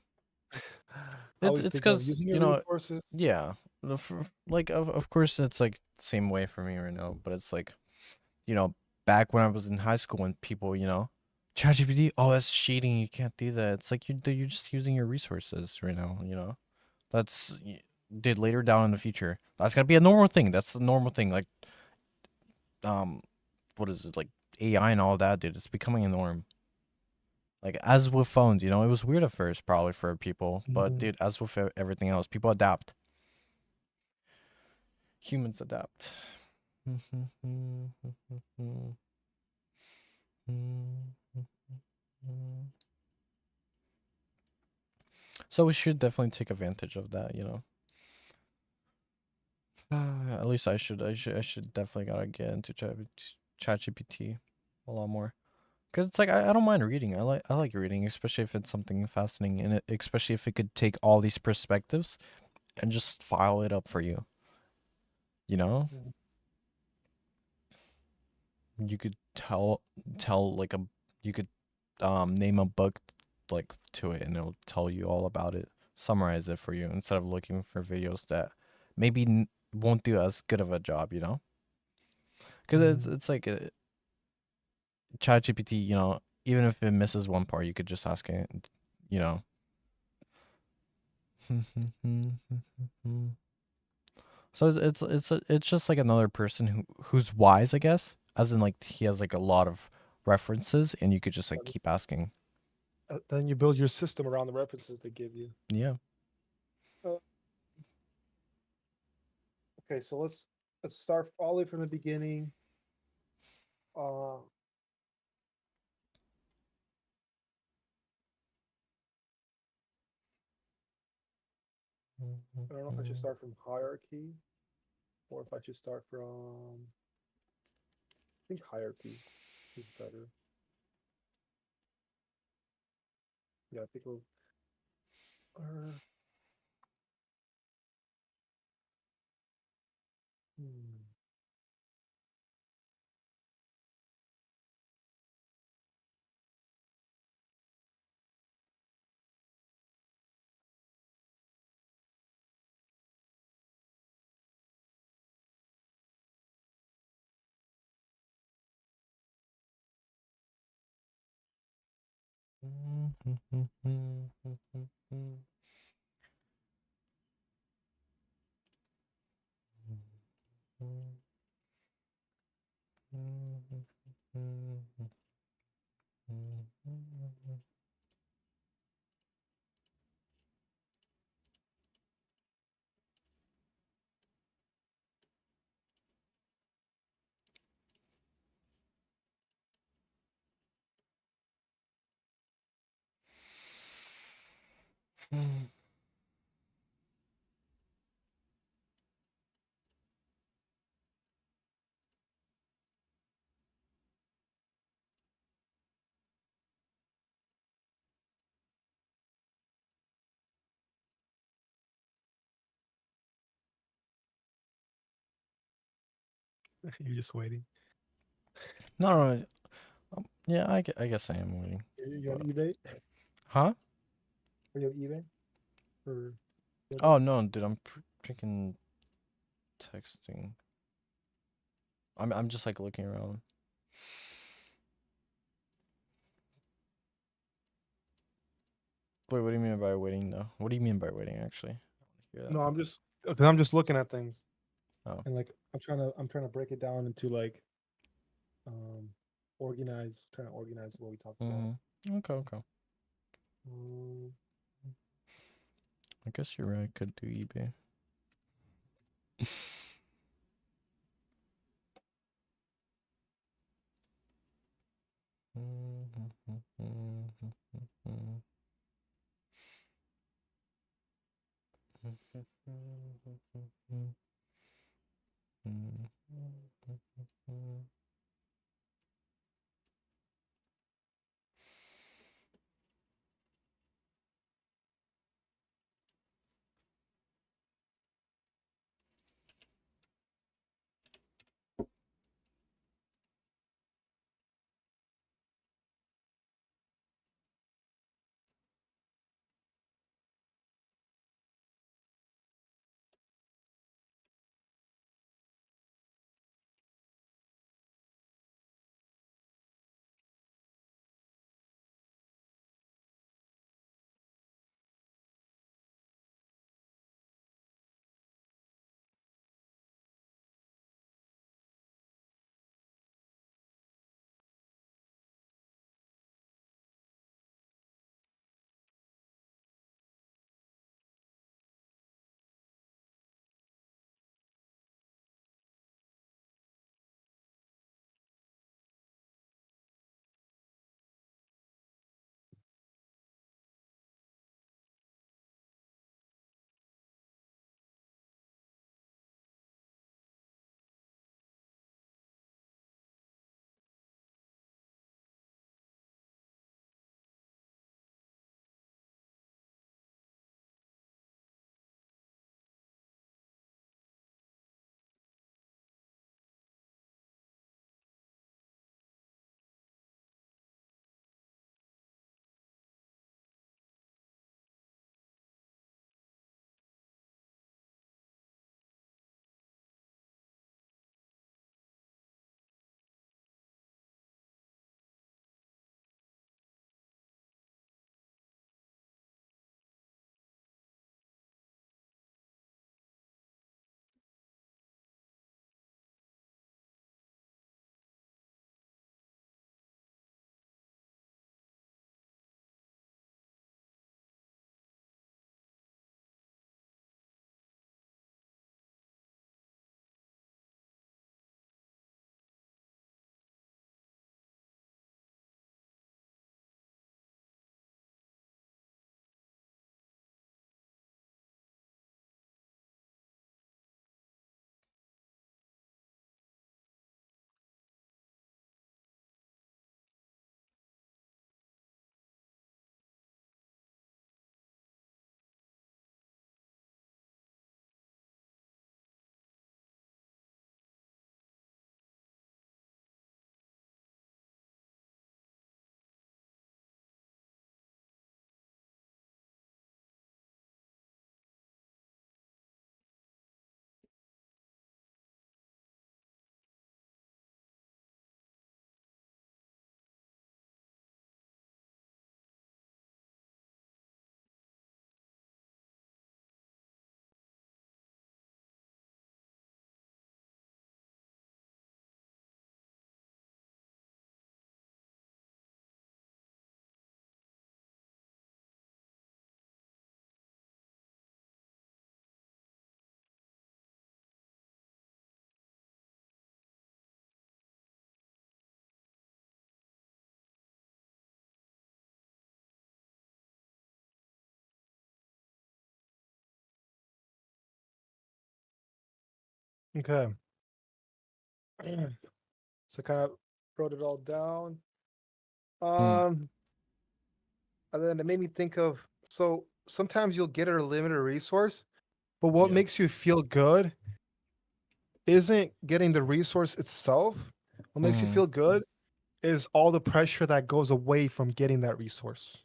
I It's always it's think of because using your resources. yeah, like of course it's like the same way for me right now, but it's like you know back when I was in high school when people ChatGPT, oh that's cheating, you can't do that. It's like you're just using your resources right now, That's did later down in the future. That's gonna be a normal thing. That's the normal thing. Like um, what is it like AI and all that, dude? It's becoming a norm. Like as with phones, it was weird at first, probably for people, but Mhm. dude, as with everything else, people adapt. Humans adapt. So we should definitely take advantage of that. At least I should definitely gotta get into ChatGPT a lot more. Cause it's like I don't mind reading. I like reading, especially if it's something fascinating, and especially if it could take all these perspectives and just file it up for you. You know, Mhm. you could tell like a you could name a book like to it, and it'll tell you all about it, summarize it for you instead of looking for videos that maybe won't do as good of a job. Because it's like ChatGPT. Even if it misses one part, you could just ask it. You know. So it's just like another person who's wise, I guess. As in, like, he has like a lot of references, and you could just like keep asking. Then you build your system around the references they give you. Yeah. Uh, okay, so let's start all the way from the beginning. Uh, I don't know if I should start from hierarchy or if I should start from. I think hierarchy is better. Yeah, I think we'll. Uh, hmm. You're just waiting. No, no. Yeah, I guess I am waiting. You on But, eBay? huh? Are you on eBay? Or Oh no, dude, I'm freaking texting. I'm just like looking around. Wait, what do you mean by waiting though? What do you mean by waiting actually? Hear that. no, I'm just looking at things Oh. and like I'm trying to break it down into like um trying to organize what we talked about. Okay, okay. Um, I guess you're right. I could do eBay. Okay. So kind of wrote it all down. Mm, Um, and then it made me think of, so sometimes you'll get a limited resource, but what yeah. makes you feel good isn't getting the resource itself. What makes you Mm, feel good is all the pressure that goes away from getting that resource.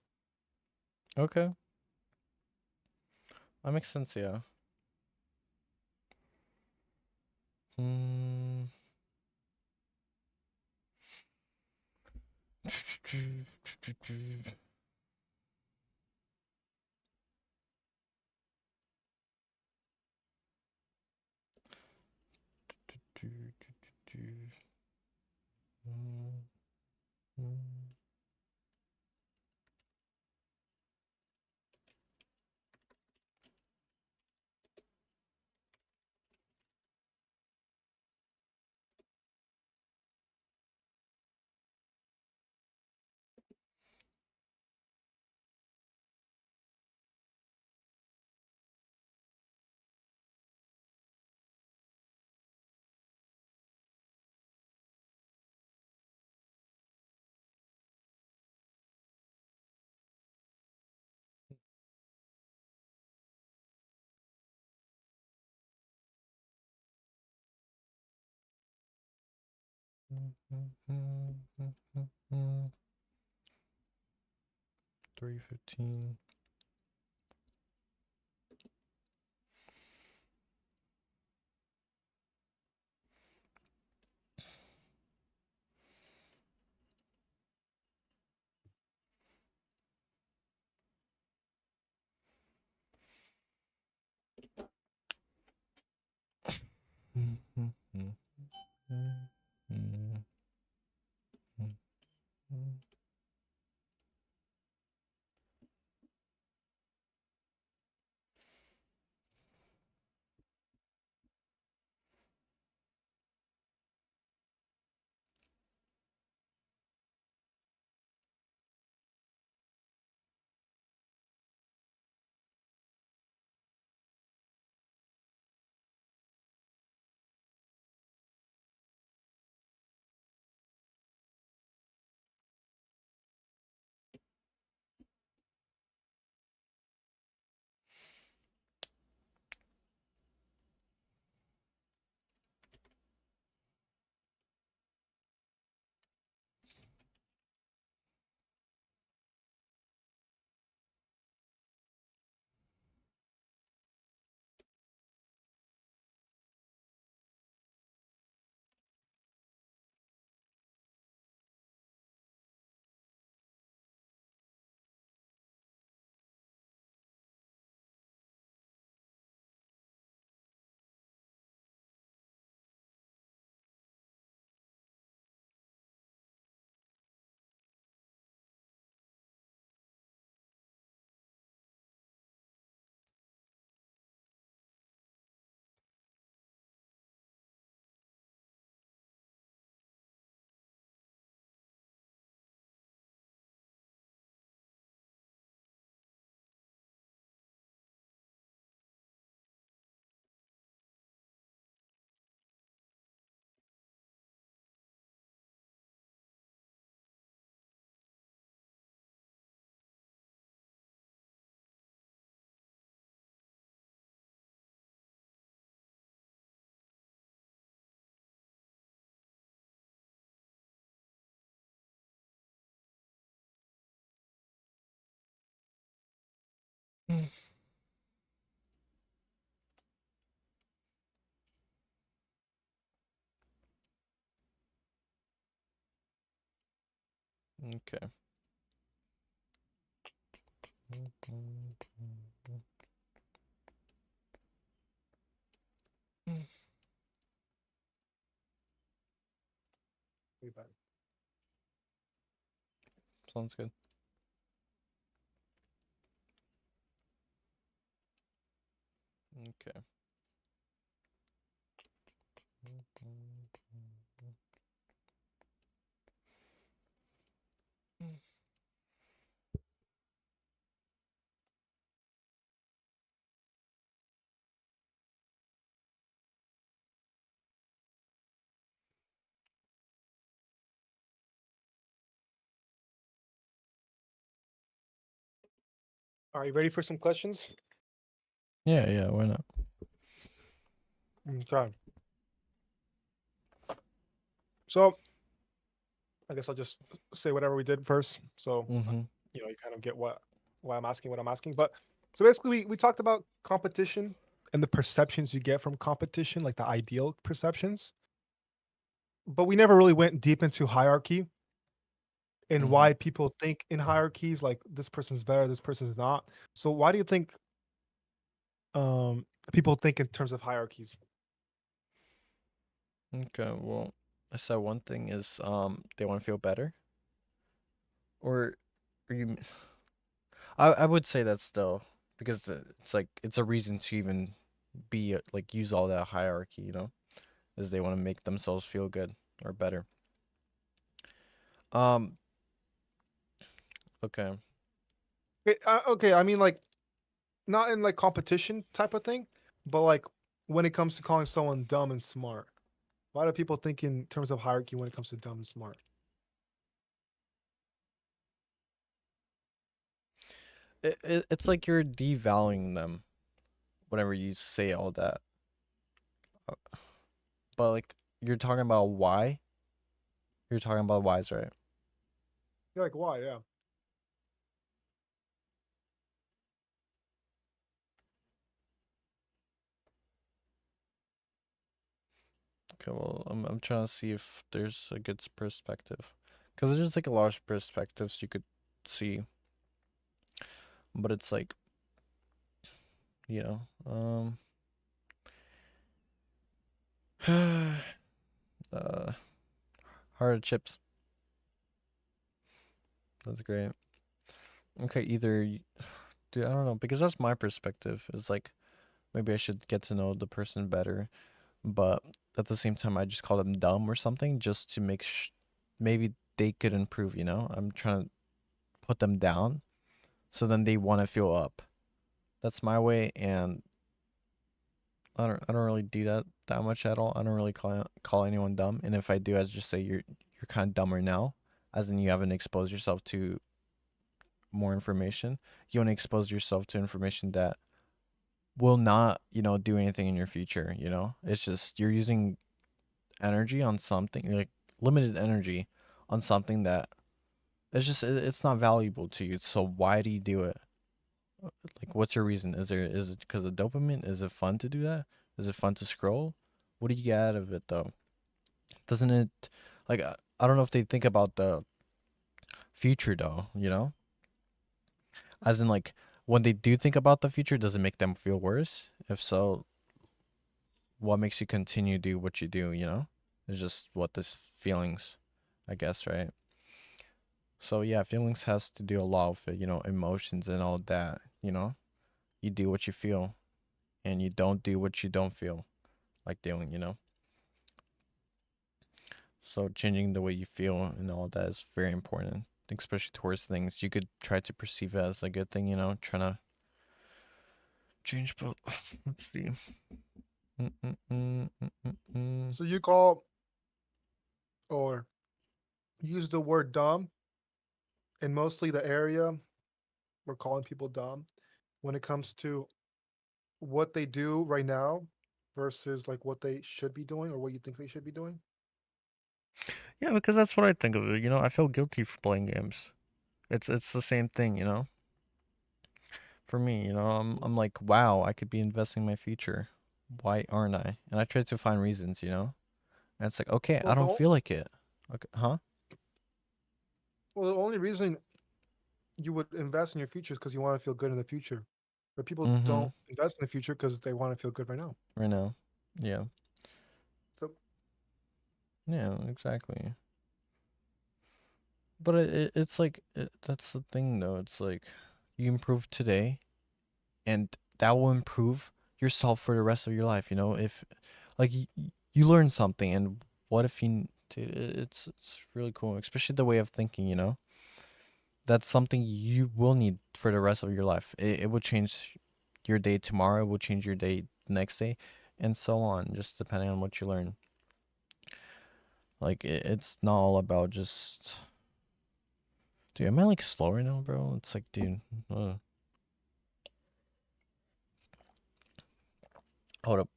okay. That makes sense, yeah. Mm. 3:15. Okay. Sounds good. Okay. Are you ready for some questions? Yeah, yeah, why not? Okay. So I guess I'll just say whatever we did first. So Mm-hmm. you kind of get why I'm asking what I'm asking. But so basically, we talked about competition and the perceptions you get from competition, like the ideal perceptions. But we never really went deep into hierarchy and Mm-hmm. why people think in hierarchies, like this person's better, this person's not. So why do you think people think in terms of hierarchies? Okay, well, I said one thing is they want to feel better, or you. I would say that still because it's like it's a reason to even be like use all that hierarchy, is they want to make themselves feel good or better. Um. Okay. Okay, I mean like not in like competition type of thing, but like when it comes to calling someone dumb and smart. Why do people think in terms of hierarchy when it comes to dumb and smart? It's like you're devaluing them whenever you say all that. Uh, But like you're talking about why? You're talking about whys, right? You're like, why? Yeah. Okay, well, I'm trying to see if there's a good perspective, because there's like a lot of perspectives you could see, but it's like you know, uh, hardships. That's great. Okay, dude, I don't know, because that's my perspective. It's like maybe I should get to know the person better, but at the same time, I just call them dumb or something just to make maybe they could improve. I'm trying to put them down, so then they want to feel up. That's my way, and I don't really do that much at all. I don't really call anyone dumb, and if I do, I just say you're kind of dumber now, as in you haven't exposed yourself to more information. You want to expose yourself to information that will not, do anything in your future. It's just you're using energy on something like limited energy on something that it's not valuable to you. So why do you do it? Like, what's your reason? Is it because of dopamine? Is it fun to do that? Is it fun to scroll? What do you get out of it though? Doesn't it, like, I don't know if they think about the future though, as in like when they do think about the future, does it make them feel worse? If so, what makes you continue to do what you do? It's just what this feelings, I guess, right? So yeah, feelings has to do a lot with it, emotions and all that. You do what you feel, and you don't do what you don't feel like doing. So changing the way you feel and all that is very important, especially towards things you could try to perceive it as a good thing. Trying to change. But let's see. Mm-mm-mm-mm-mm. So you call or use the word dumb in mostly the area we're calling people dumb when it comes to what they do right now versus like what they should be doing or what you think they should be doing. Yeah, because that's what I think of it. I feel guilty for playing games. It's the same thing. For me, I'm like, wow, I could be investing my future. Why aren't I? And I try to find reasons. And it's like, okay, I Well, don't feel like it. Okay, huh? the only reason you would invest in your future is because you want to feel good in the future. But people Mm-hmm. don't invest in the future because they want to feel good right now. Right now. Yeah. So Yeah, exactly. But it's like that's the thing though. It's like you improve today, and that will improve yourself for the rest of your life. If like you learn something, and what if dude, it's really cool, especially the way of thinking. That's something you will need for the rest of your life. It will change your day tomorrow. It will change your day the next day, and so on. Just depending on what you learn. Like it's not all about just. Dude, am I like slow right now, bro? It's like, dude. Hold up.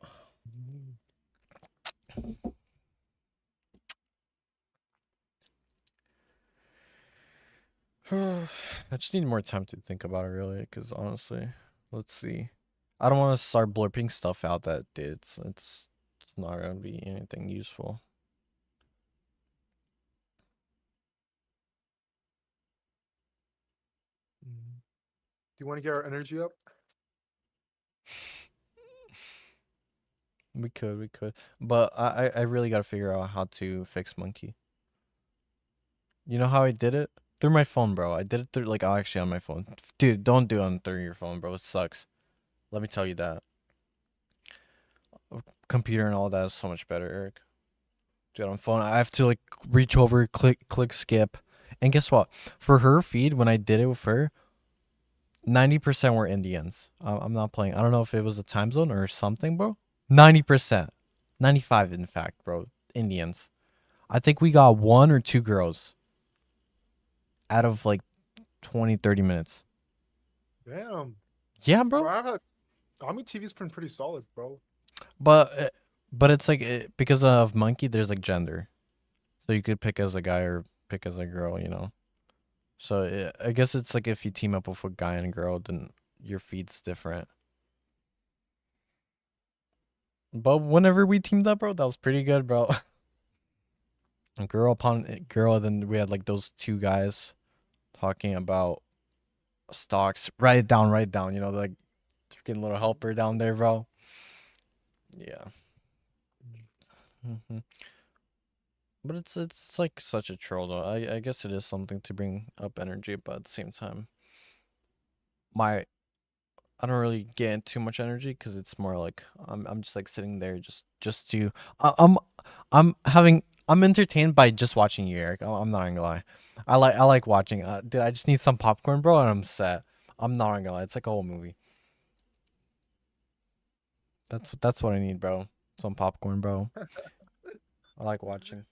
I just need more time to think about it, really, because honestly, let's see. I don't want to start blurping stuff out that it's not gonna be anything useful. Do you want to get our energy up? We could, but I really gotta figure out how to fix Monkey. You know how I did it? Through my phone, bro. I did it through like actually on my phone. Dude, don't do it on through your phone, bro. It sucks. Let me tell you that. Computer and all that is so much better, Eric. Dude, on phone, I have to like reach over, click, skip, and guess what? For her feed, when I did it with her, 90% were Indians. I'm not playing. I don't know if it was a time zone or something, bro. 90%, 95 in fact, bro. Indians. I think we got one or two girls out of like 20, 30 minutes. Damn. Yeah, Bro, bro. I have a Ami TV's been pretty solid, bro. But it's like because of Monkey, there's like gender, so you could pick as a guy or pick as a girl, you know. So I guess it's like if you team up with a guy and a girl, then your feed's different. But whenever we teamed up, bro, that was pretty good, bro. Girl upon girl, then we had like those two guys talking about stocks. Write it down, write it down. You know, like freaking little helper down there, bro. Yeah. hmm But it's like such a troll though. I guess it is something to bring up energy, but at the same time, my I don't really get too much energy because it's more like I'm just like sitting there just to I- I'm I'm entertained by just watching you, Eric. I'm not gonna lie. I like watching. Dude, I just need some popcorn, bro, and I'm set. I'm not gonna lie. It's like a whole movie. That's what I need, bro. Some popcorn, bro. I like watching.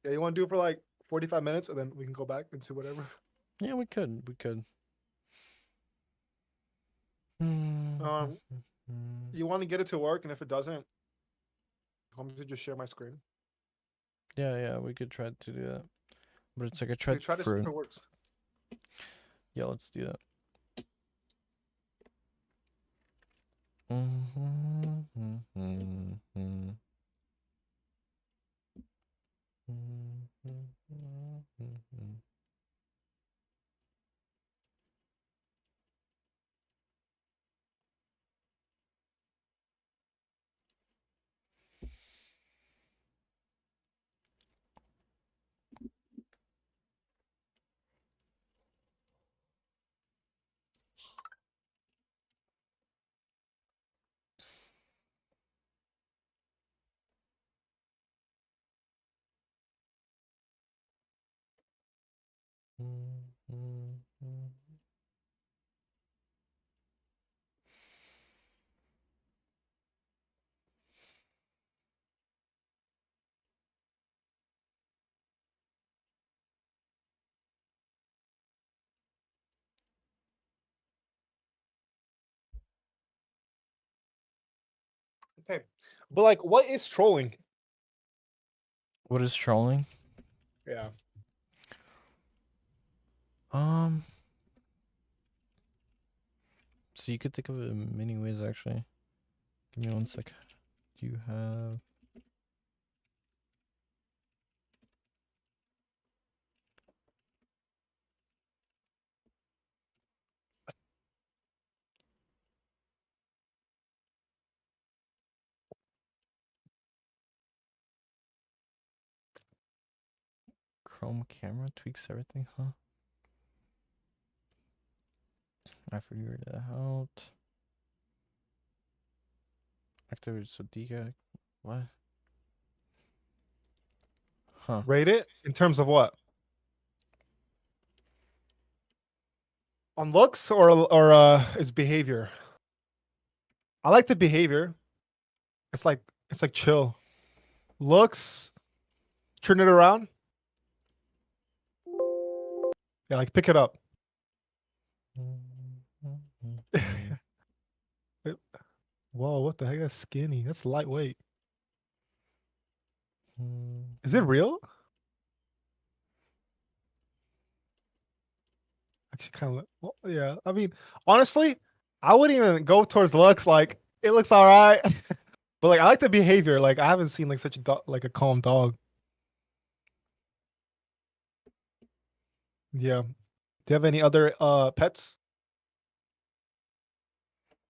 Yeah, you want to do it for like 45 minutes and then we can go back into whatever. Yeah, we could. Um, you want to get it to work, and if it doesn't, I'm going to just share my screen. Yeah, we could try to do that. But it's like I Okay, tried try to see for if it works. yeah. Let's do that. Mm-hmm. Okay, but like, what is trolling? What is trolling? Yeah. Um, so you could think of it in many ways actually. Give me one sec. Do you have Chrome camera tweaks everything, huh? I figured it out. Activate Sodica. What? Huh. Rate it in terms of what? On looks or its behavior? I like the behavior. It's like chill. Looks, turn it around. Yeah, like pick it up. Whoa, what the heck? That's skinny. That's lightweight. Is it Mm. real? Actually, kind of. Well, yeah. I mean, honestly, I wouldn't even go towards looks. Like it looks all right, but like I like the behavior. Like I haven't seen like such a like a calm dog. Yeah. Do you have any other pets?